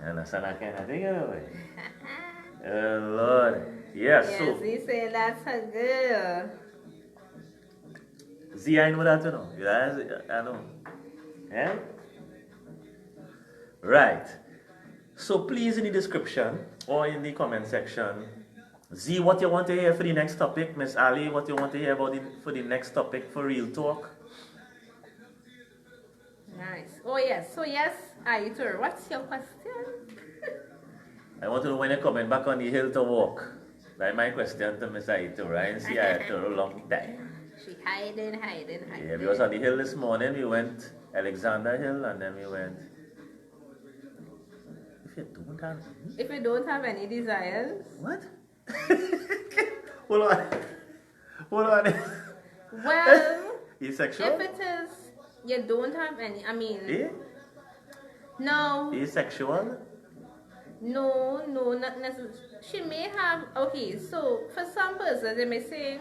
You understand that kind of thing, you know? Oh, Lord. Yeah, Yes, so, he said that's a girl. Z, I know that, you know. Yeah, I know. Yeah? Right. So please in the description or in the comment section, Z, what you want to hear for the next topic? Miss Ali, what you want to hear for the next topic for real talk? Nice. Oh yes. So yes, Aitor, what's your question? I want to know when you're coming back on the hill to walk. That's my question to Miss Aitor. I didn't see Aitor a long time. She hiding. Yeah, we was on the hill this morning. We went Alexander Hill and then we went. If you don't have. If you don't have any desires. What? Hold on. Hold on. Well, Asexual? if it is, you don't have any. I mean. Eh? No. Asexual? No, not necessarily. She may have. Okay, so for some persons, they may say,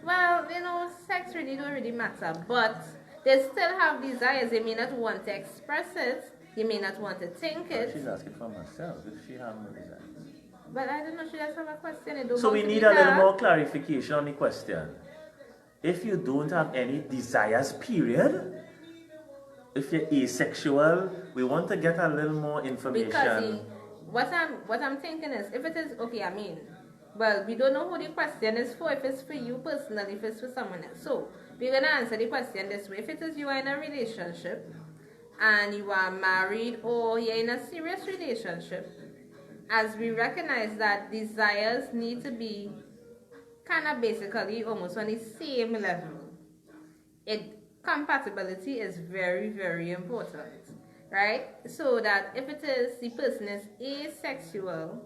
well, you know, sex really don't really matter, but they still have desires. They may not want to express it. They may not want to think it. She's asking for herself if she has no desires. But I don't know. She does have a question. It don't So want we to need be a little her. more clarification on the question. If you don't have any desires, period, if you're asexual, we want to get a little more information. Because what I'm thinking is, if it is okay, I mean, well, we don't know who the question is for. If it's for you personally, if it's for someone else. So we're gonna answer the question this way. If it is you are in a relationship and you are married or you're in a serious relationship, as we recognize that desires need to be kind of basically almost on the same level. Compatibility is very, very important, right? So that if it is the person is asexual,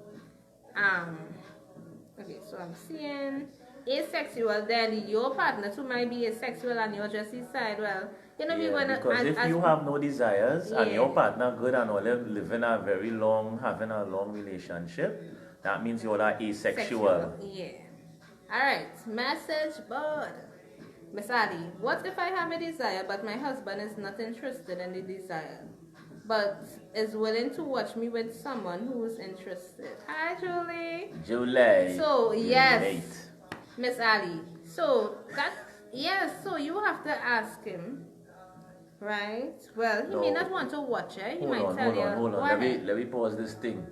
okay, so I'm seeing asexual, then your partner too might be asexual and you're just decide, well, you know, we're gonna. Because if you have no desires and Yeah. your partner good and all living a very long, having a long relationship, that means you all are asexual. Yeah. Alright, message board. Miss Ali, what if I have a desire but my husband is not interested in the desire, but is willing to watch me with someone who is interested? Hi, Julie. July. So, You're yes, late. Miss Ali. So, that, yes, so you have to ask him, right? Well, he may No. not want to watch it. He Hold might on, tell hold you, on, hold go on. ahead. Let me pause this thing.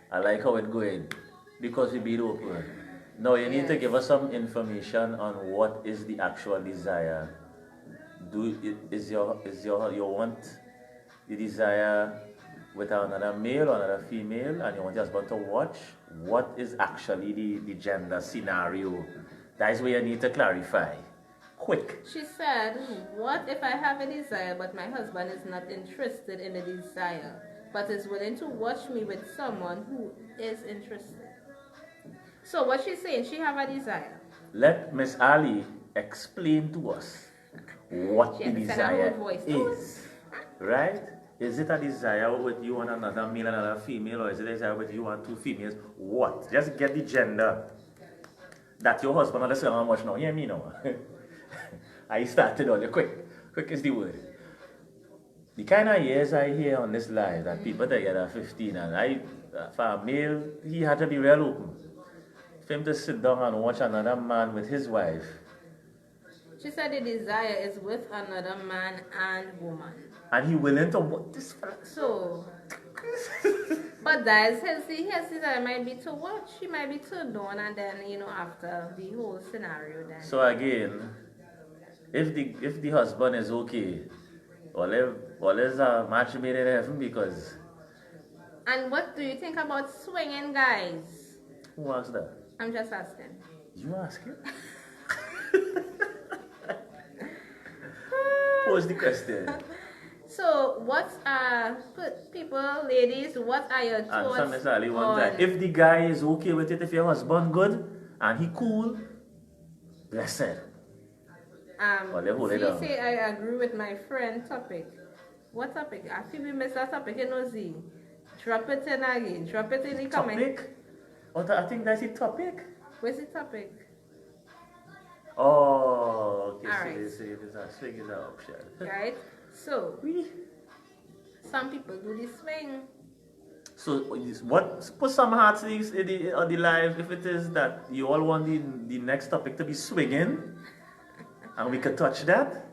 I like how it's going. Because we be open. Now you need to Yes. give us some information on what is the actual desire. Is your you want the desire with another male or another female and you want your husband to watch? What is actually the gender scenario? That is where you need to clarify. Quick. She said, what if I have a desire but my husband is not interested in the desire, but is willing to watch me with someone who is interested? So what she's saying, she have a desire. Let Miss Ali explain to us what She the understand her desire own voice. is. Right? Is it a desire with you and another male and another female, or is it a desire with you and two females? What? Just get the gender. That your husband understand how much now. Hear me now. I started on you quick. Quick is the word. The kind of years I hear on this live that people together at 15 and for a male, he had to be real open. For him to sit down and watch another man with his wife. She said the desire is with another man and woman. And he willing to watch this fella. So, but that is his desire might be to watch. She might be turned down, and then you know after the whole scenario, then. So again, if the husband is okay, well is a match made in heaven because. And what do you think about swinging guys? Who asked that? I'm just asking. You ask it? Pose the question. So, people, ladies, what are your thoughts? Answer Miss Ali one on- time. If the guy is okay with it, if your husband good and he cool, blessed. Well, they hold it she down. say I agree with my friend topic. What topic? I think we missed that topic, you know, Z. Drop it in again. Drop it in the comment. Topic? What I think that's the topic. Where's the topic? Oh, okay. Alright. So it is a swing is an option. Right? So, Oui. some people do the swing. So what? Put some hearts on the live if it is that you all want the next topic to be swinging, and we could touch that.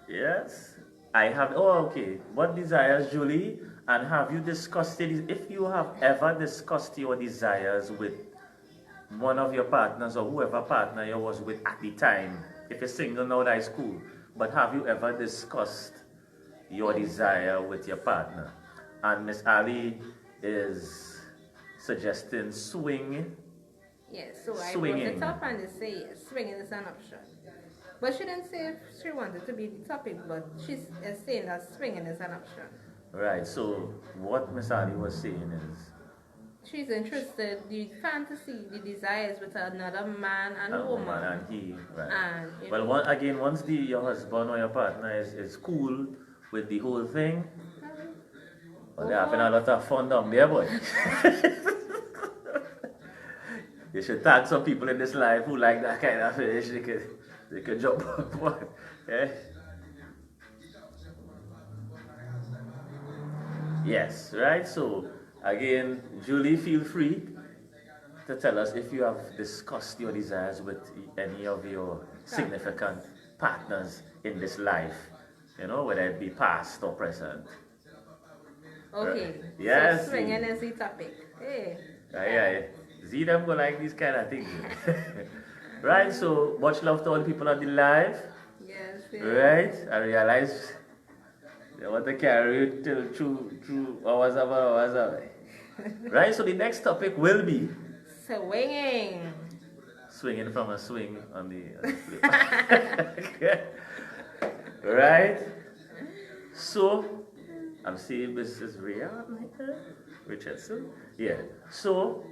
Yes, I have. Oh, okay. What desires, Julie? And have you discussed it? If you have ever discussed your desires with one of your partners or whoever partner you was with at the time, if you're single now, that's cool. But have you ever discussed your desire with your partner? And Miss Ali is suggesting swing. Yes, so I brought Swinging. it up and they say yes, swinging is an option. But she didn't say if she wanted to be the topic, but she's saying that swinging is an option. Right, so what Miss Ali was saying is She's interested, the fantasy, the desires with another man and a woman. woman and he, right. And, you Well, know, once your husband or your partner is cool with the whole thing, well, they're having a lot of fun down there, boy. You should tag some people in this life who like that kind of finish. They could jump up one. Yeah? Yes, right? So, again, Julie, feel free to tell us if you have discussed your desires with any of your significant partners in this life, you know, whether it be past or present. okay. Yes. So swinging is the topic. Hey. Yeah. See them go like these kind of things. Right, so much love to all the people on the live. Yes. Yes. Right, I realize they want to carry it till through hours of hours. Right, so the next topic will be Swinging. swinging from a swing on the flip. Right? So, I'm seeing Mrs. Rhea Richardson. Yeah. So,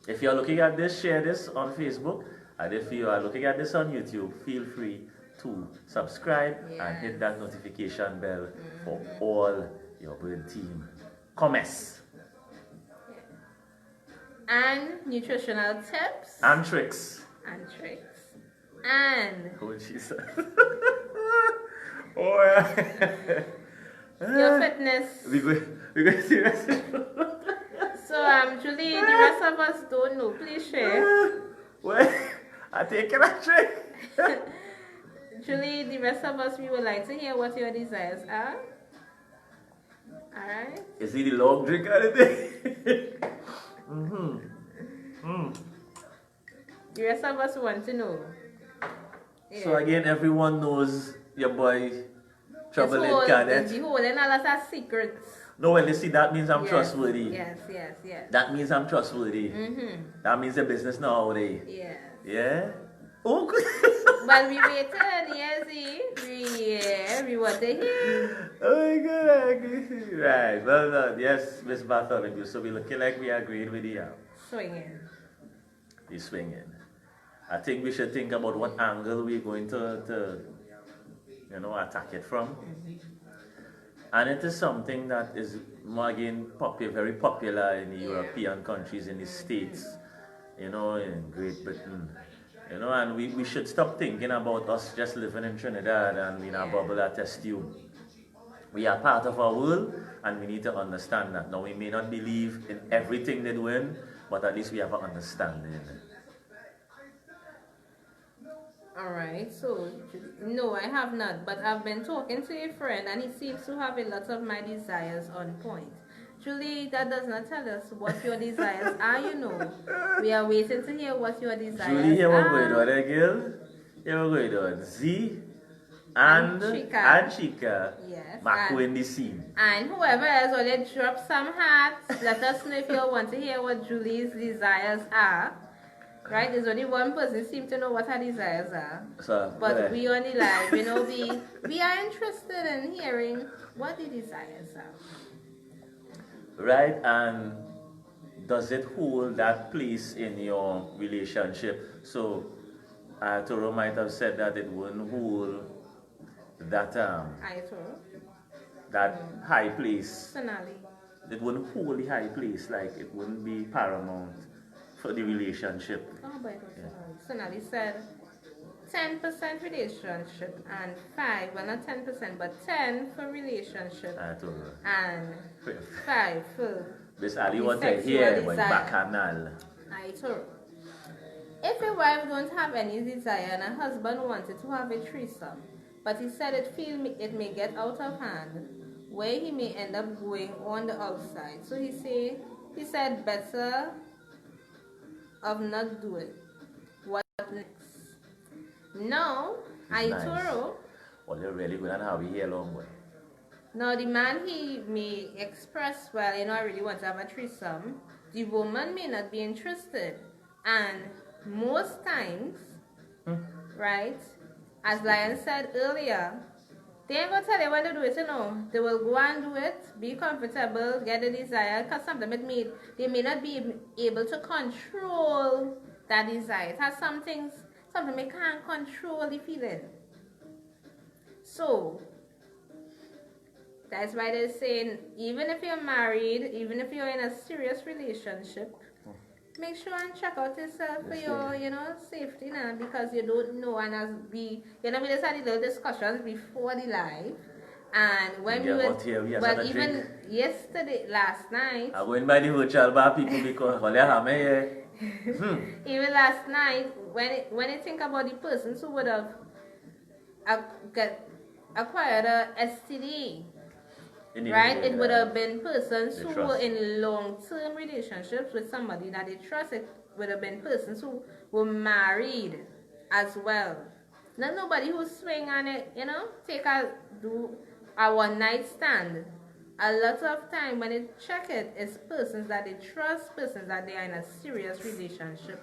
if you're looking at this, share this on Facebook. And if you are looking at this on YouTube, feel free to subscribe and hit that notification bell for all your bird team comments And nutritional tips. and tricks. And tricks. And What she said. Oh, yeah. your fitness. We go serious. So, Julie, the rest of us don't know. Please share. Well, I take it a trick. Julie, the rest of us, we would like to hear what your desires are. Alright? Is he the long drink kind of thing? The rest of us want to know. So again, everyone knows your boy Trouble in Cadet. The whole and a lot of secrets. No, well, you see, that means I'm Yes, trustworthy. Yes. That means I'm trustworthy. That means the business now how they. Yes. Yeah? Oh, good. But we waited, yes, we want to hear. Oh my God. Right, well done. Yes, Miss Bartholomew. So we're looking like we agreed with the Swinging. the swinging. I think we should think about what angle we're going to attack it from. And it is something that is, again, very popular in the European countries, in the States, in Great Britain. And we should stop thinking about us just living in Trinidad and in a bubble at test tube. We are part of our world, and we need to understand that. Now, we may not believe in everything they're doing, but at least we have an understanding. Alright, so, no, I have not, but I've been talking to a friend, and he seems to have a lot of my desires on point. Julie, that does not tell us what your desires are, We are waiting to hear what your desires are. Julie, here we're going on, girl. Here we're going on. Z and Chica. Yes. Mako in the scene. And whoever else already drop some hearts, let us know if you want to hear what Julie's desires are. Right? There's only one person seems to know what her desires are. So, but we on the live, we are interested in hearing what the desires are. Right, and does it hold that place in your relationship? So, Toro might have said that it wouldn't hold that that high place. Sonali. It wouldn't hold the high place, like it wouldn't be paramount for the relationship. Oh, but Sonali said 10% relationship and 5, well not 10%, but 10 for relationship Ayatollah. and 5 for Miss Ali the want to sexual hear my desire. bacchanal. Ayatollah. If a wife don't have any desire and a husband wanted to have a threesome, but he said it may get out of hand, where he may end up going on the outside. So he said better of not do it. What next? Now, Ayatollah. Well, you're really good at how we hear long way. Now the man he may express, well, I really want to have a threesome. The woman may not be interested. And most times, right, as Lion said earlier, they ain't gonna tell you when to do it, They will go and do it, be comfortable, get the desire, because sometimes they may not be able to control that desire. It has sometimes they can't control the feeling. So, that's why they're saying, even if you're married, even if you're in a serious relationship, make sure and check out yourself for your, safety now, because you don't know. And we just had little discussions before the live, and when we were, but even yesterday, last night, I went by the virtual bar people because even last night, when you think about the persons who would have acquired a STD. Right? It would have been persons who were in long-term relationships with somebody that they trust. It would have been persons who were married as well. Not nobody who swing on it, do a one-night stand. A lot of time when they check it, it's persons that they trust, persons that they are in a serious relationship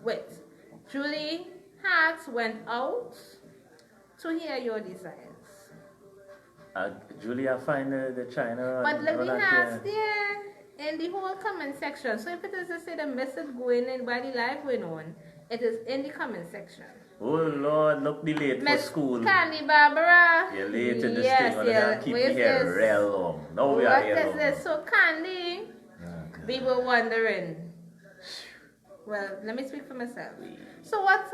with. Julie Hart went out to hear your desires. Julia find the China. But let me ask there in the whole comment section. So if it is to say the message going in by the live going on, it is in the comment section. Oh Lord, look me late for school. Candy Barbara. You're late in this thing. You're keep me here real long. No, we are here. What is this? So Candy, we were wondering. Well, let me speak for myself. So what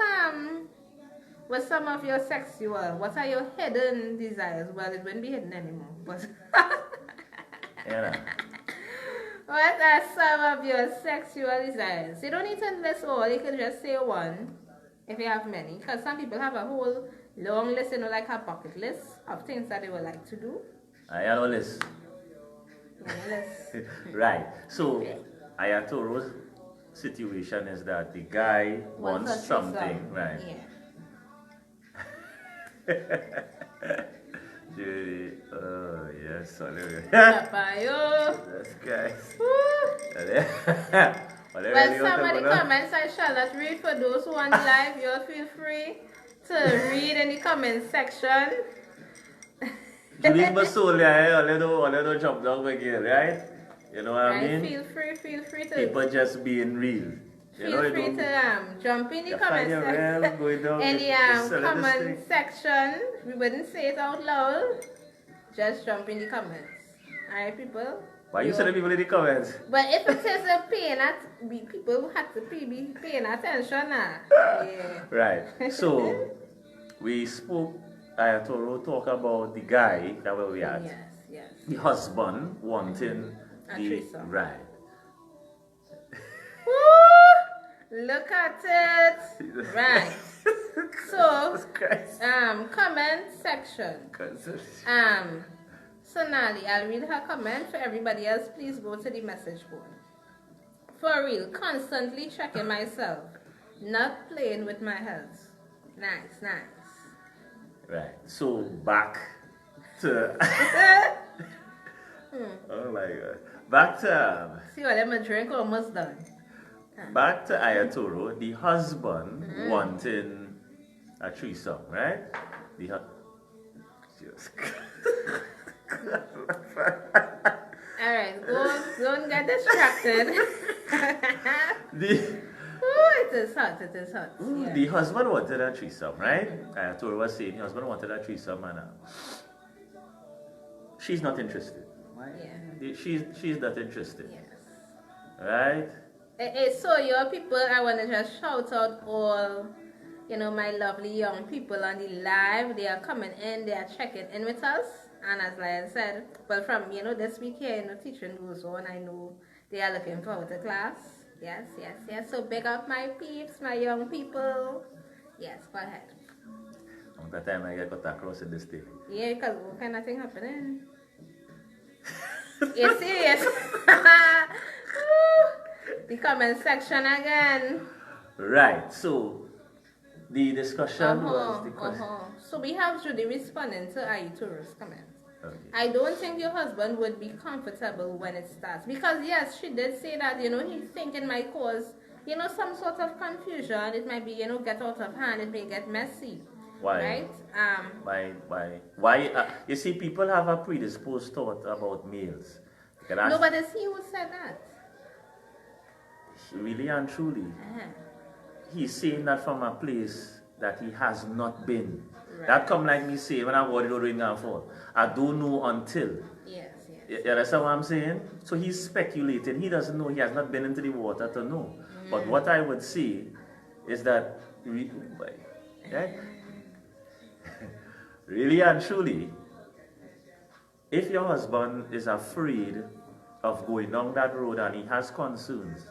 what's some of your sexual, what are your hidden desires? Well, it wouldn't be hidden anymore, but what are some of your sexual desires? You don't need to list all, you can just say one if you have many, because some people have a whole long list, like a bucket list of things that they would like to do. I have a list. Right. So Ayatollah's situation is that the guy wants something, right? Yeah. Judy, oh yes, Papayo. This guy. Well, some of the comments I shall not read. For those who want live, you feel free to read in the comment section. Judy Basolia, a little jump down again, right? You know what I mean? Feel free to. People just being real. Feel free to jump in the comment section. In the comment section, we wouldn't say it out loud. Just jump in the comments. Alright, people? Why you say the people in the comments? But if it says people have to be paying attention now. Yeah. Right. So, we spoke, Ayatollah talk about the guy that we had. Yes. The husband wanting the right. Look at it. Right. So, comment section. Sonali, I'll read her comment. For everybody else, please go to the message board. For real, constantly checking myself. Not playing with my health. Nice. Right. So, back to... Oh my God. Back to... See what I'm drink almost done. Back to Ayatollah, the husband wanting a threesome, right? Alright, don't get distracted. It is hot. Yeah. The husband wanted a threesome, right? Ayatollah was saying the husband wanted a threesome and she's not interested. Yeah. She's not interested. Yes. Right? So your people, I want to just shout out all you know, my lovely young people on the live. They are coming in, they are checking in with us. And as I said, well, from, you know, this week here, you know, teaching goes on. I know they are looking forward to class. Yes, yes, yes. So big up my peeps, my young people. Yes, go ahead. I'm going to time I get cut across in this thing. Yeah, because what kind of thing happening? You're serious? The comment section again. Right, so the discussion was the question. So we have Judy responding to Aituru's comment. Okay. I don't think your husband would be comfortable when it starts. Because yes, she did say that, you know, he think it might cause, you know, some sort of confusion. It might be, you know, get out of hand. It may get messy. Why? Right? Why? You see, people have a predisposed thought about males. No, but it's he who said that. Really and truly. He's saying that from a place that he has not been. Right. That come like me say when I go to the ring and fall. I don't know until. Yes. You understand what I'm saying? So he's speculating. He doesn't know. He has not been into the water to know. But what I would say is that really and truly, if your husband is afraid of going down that road and he has concerns,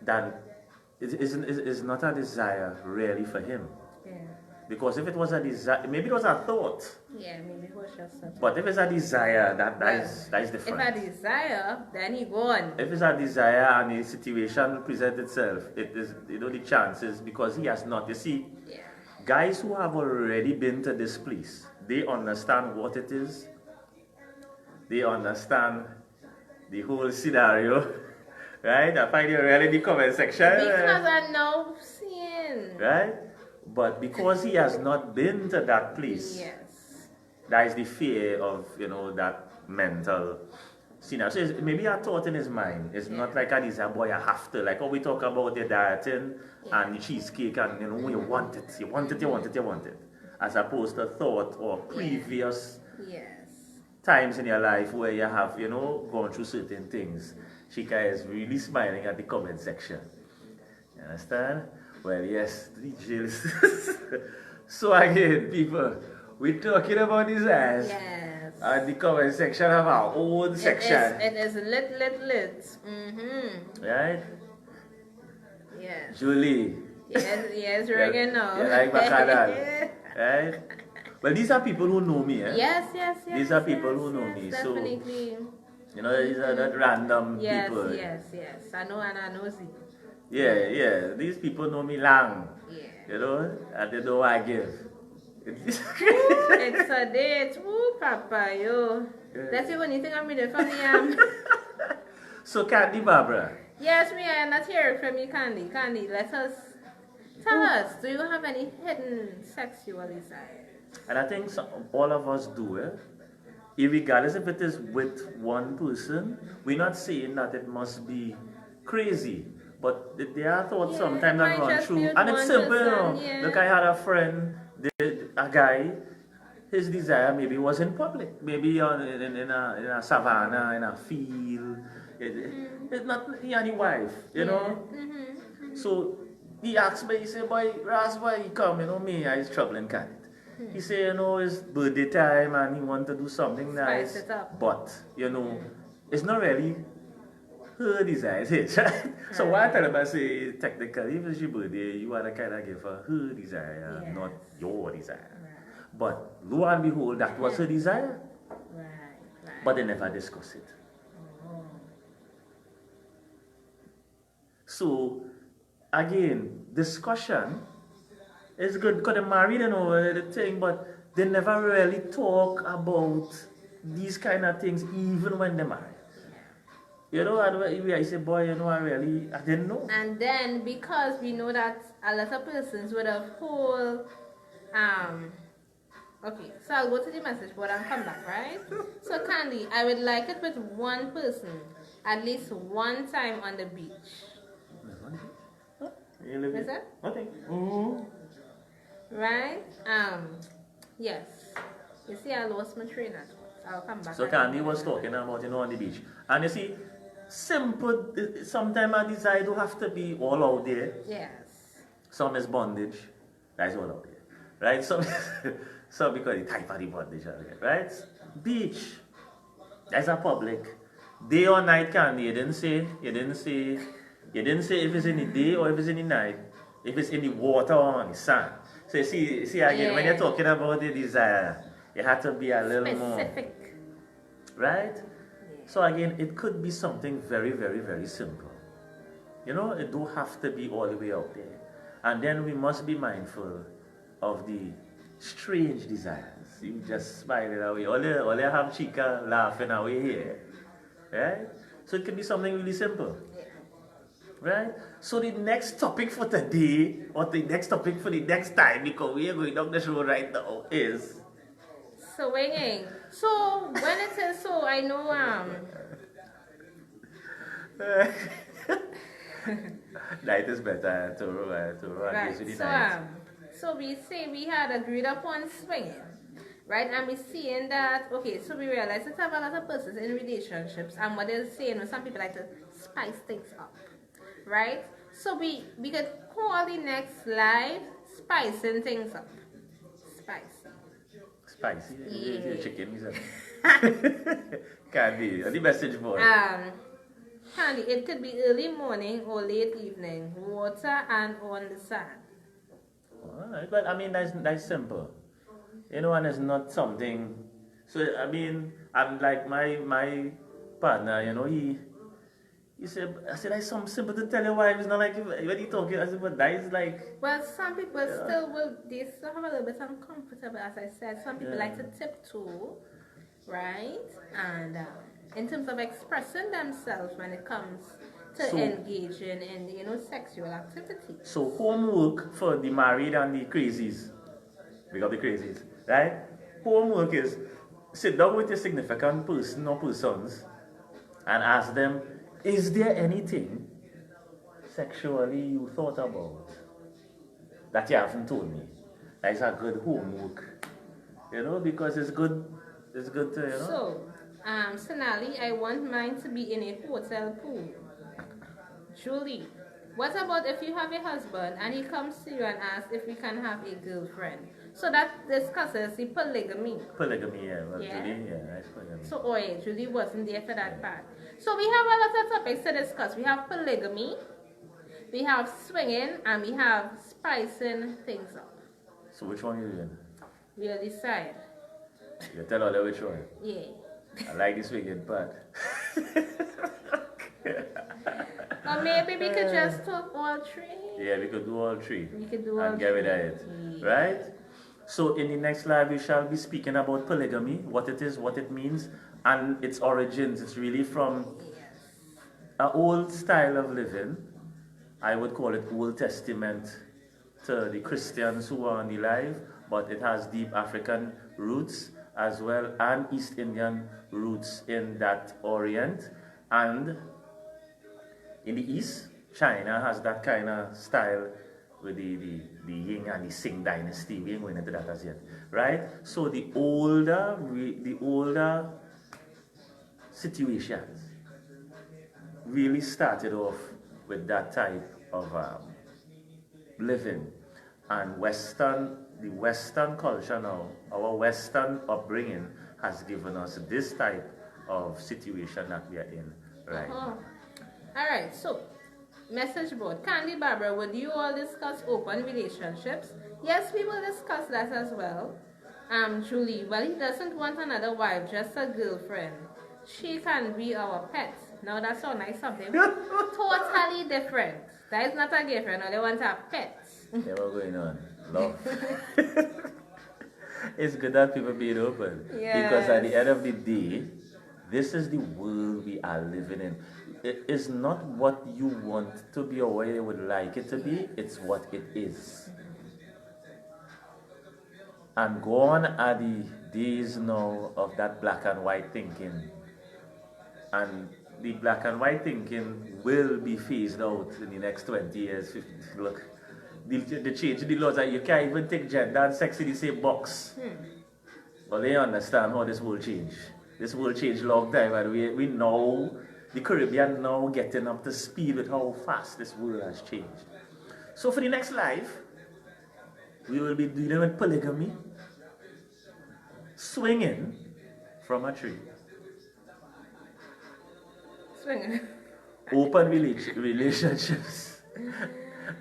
then it is not a desire really for him. Yeah. Because if it was a desire, maybe it was a thought. Yeah, maybe it was just a thought. But if it's a desire, that is different. If a desire, then he gone. If it's a desire and the situation presents itself, it is, you know, the chances, because he has not. You see, guys who have already been to this place, they understand what it is. They understand the whole scenario. Right? I find you really in the comment section. Because I know seeing. Right? But because he has not been to that place, that is the fear of, you know, that mental scenario. So maybe a thought in his mind. It's not like a desire, boy, I have to. Like how we talk about the dieting and the cheesecake and, you know, when you want it, you want it. As opposed to thought or previous times in your life where you have, you know, gone through certain things. Shika is really smiling at the comment section. You understand? Well, yes, the jails. So again, people, we're talking about his ass. Yes. And the comment section of our own section. It is lit. Right? Yes. Julie. Yes, ringing now. You like Bacadal. Right? Well, these are people who know me. Yes. These are people who know me. Definitely. So, you know, these are not random people. Yes. I know and I know it. Yeah. These people know me long. Yeah. You know, and they know what I give. It's a date. Woo, Papa, yo. That's the only thing I'm reading from me. So, Candy Barbara. Yes, we are not hearing from you, Candy. Candy, tell us, do you have any hidden sexual desires? And I think all of us do, Irregardless if it is with one person, we're not saying that it must be crazy. But there are thoughts sometimes that run through. And it's simple, you know. Look, I had a friend, a guy, his desire maybe was in public. Maybe in a savannah, in a field. It's not he and his wife, you know. So he asked me, he said, boy, Ras, why you come? You know, me, I is troubling cat. He said, you know, it's birthday time and he want to do something nice. But, you know, it's not really her desire, is it? So what I tell him, I say, technically, if it's your birthday, you want to kind of give her desire, not your desire. But lo and behold, that was her desire. But they never discuss it. So, again, discussion is good because they're married and over the thing, but they never really talk about these kind of things even when they're married. You know, I say, boy, you know, I didn't know. And then, because we know that a lot of persons would have whole, okay, so I'll go to the message board and come back, right? So, Candy, I would like it with one person, at least one time on the beach. Is that? Okay. Right? Yes. You see, I lost my train at once. I'll come back. So Candy was talking about, you know, on the beach. And you see, simple, sometimes I decide to have to be all out there. Yes. Some is bondage. That's all out there. Right? Some because the type of the bondage out there. Right? Beach. That's a public. Day or night candy. You didn't say if it's in the day or if it's in the night. If it's in the water or on the sand. So you see again, when you're talking about the desire, you have to be a little more. Specific. Right? So again, it could be something very, very, very simple. You know, it don't have to be all the way out there. And then we must be mindful of the strange desires. You just smiling away. All you have Chica laughing away here. Right? So it could be something really simple. Right? So the next topic for today, or the next topic for the next time, because we are going down the show right now, is Swinging. So when it says so, I know night is better to right. engage with the So night. so we say we had agreed upon swinging, right? And we seeing that okay. So we realize that have a lot of persons in relationships, and what they're saying, some people like to spice things up, right? So we could call the next slide spicing things up. Spicy. Spicy. Yeah. Chicken, is it? Can be. The message board. Candy, it could be early morning or late evening, water and on the sand. Alright, but I mean that's simple. You know, and it's not something. So I mean, I'm like my partner. You know, he said, I said that's something simple to tell your wife. It's not like when he talking. I said, but that is like. Well, some people still will. They still have a little bit uncomfortable, as I said. Some people like to tiptoe, right? And in terms of expressing themselves when it comes to engaging in sexual activity. So homework for the married and the crazies. We got the crazies, right? Homework is sit down with your significant person or persons and ask them, is there anything sexually you thought about that you haven't told me? That's a good homework. You know, because it's good to, So, Sonali, I want mine to be in a hotel pool. Julie, what about if you have a husband and he comes to you and asks if we can have a girlfriend? So that discusses the polygamy. Polygamy, yeah. Well, Yeah. Julie, yeah, that's polygamy. So, Julie wasn't there for that part. So we have a lot of topics to discuss. We have polygamy, we have swinging, and we have spicing things up. So which one you doing? We'll decide. You tell her which one. Yeah. I like this wicked part. Or maybe we could just talk all three. Yeah, we could do all three. We could do all and get rid of three. it. Yeah. Right? So in the next live we shall be speaking about polygamy, what it is, what it means, and its origins. It's really from an old style of living. I would call it Old Testament to the Christians who are on the live, but it has deep African roots as well and East Indian roots in that Orient. And in the East, China has that kind of style with the Ying and the Sing dynasty. We ain't going into that as yet, right? So the older situations really started off with that type of living, and the Western culture now, our Western upbringing has given us this type of situation that we are in right now. All right, so message board. Candy Barbara, would you all discuss open relationships? Yes, we will discuss that as well. Julie, well, he doesn't want another wife, just a girlfriend. She can be our pet. Now that's so nice, something totally different. That is not a girlfriend, no, they want a pet. Yeah, what's going on? Love. It's good that people being open. Yes. Because at the end of the day, this is the world we are living in. It is not what you want to be or what you would like it to be, it's what it is. And gone are the days now of that black and white thinking. And the black and white thinking will be phased out in the next 20 years. 50. Look, the change in the laws that you can't even take gender and sex in the same box. Well, they understand how this will change. This will change long time, and we know the Caribbean now getting up to speed with how fast this world has changed. So for the next live, we will be dealing with polygamy, swinging from a tree, Swinging. open relationships,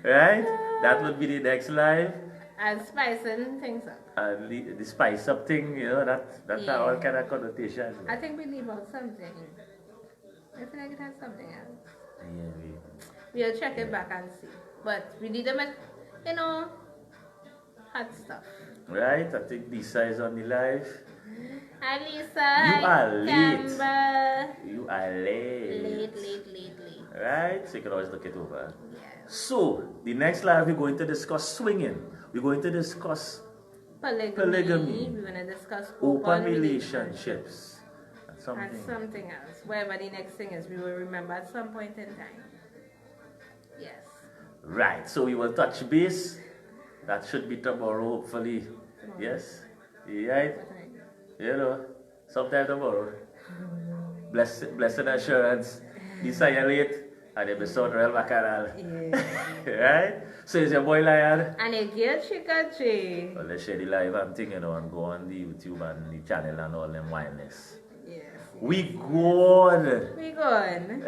right? That would be the next live. And spicing things up. And the spice up thing, you know, that Yeah. all kind of connotations. I think we leave out something. I feel like it has something else. Yeah, We'll check it back and see. But we need to make, hot stuff. right? I think Lisa is on the live. Hi Lisa. You are late. Kamba. You are late. Late. Right? So you can always look it over. Yes. So, the next live we're going to discuss swinging. We're going to discuss Polygamy. We're going to discuss open relationships. And something. and something else. Whatever the next thing is, we will remember at some point in time. Yes. Right, so we will touch base. That should be tomorrow, hopefully. Tomorrow. Yes? Right? What time? You know, sometime tomorrow. Blessed assurance. Lisa, you're late. And the episode Real Bacchanal. Yeah. Right? So is your boy Lion? And a girl Chikachi. Well, let's share the live and thing, and go on the YouTube and the channel and all them wildness. Yes. We gone. We gone.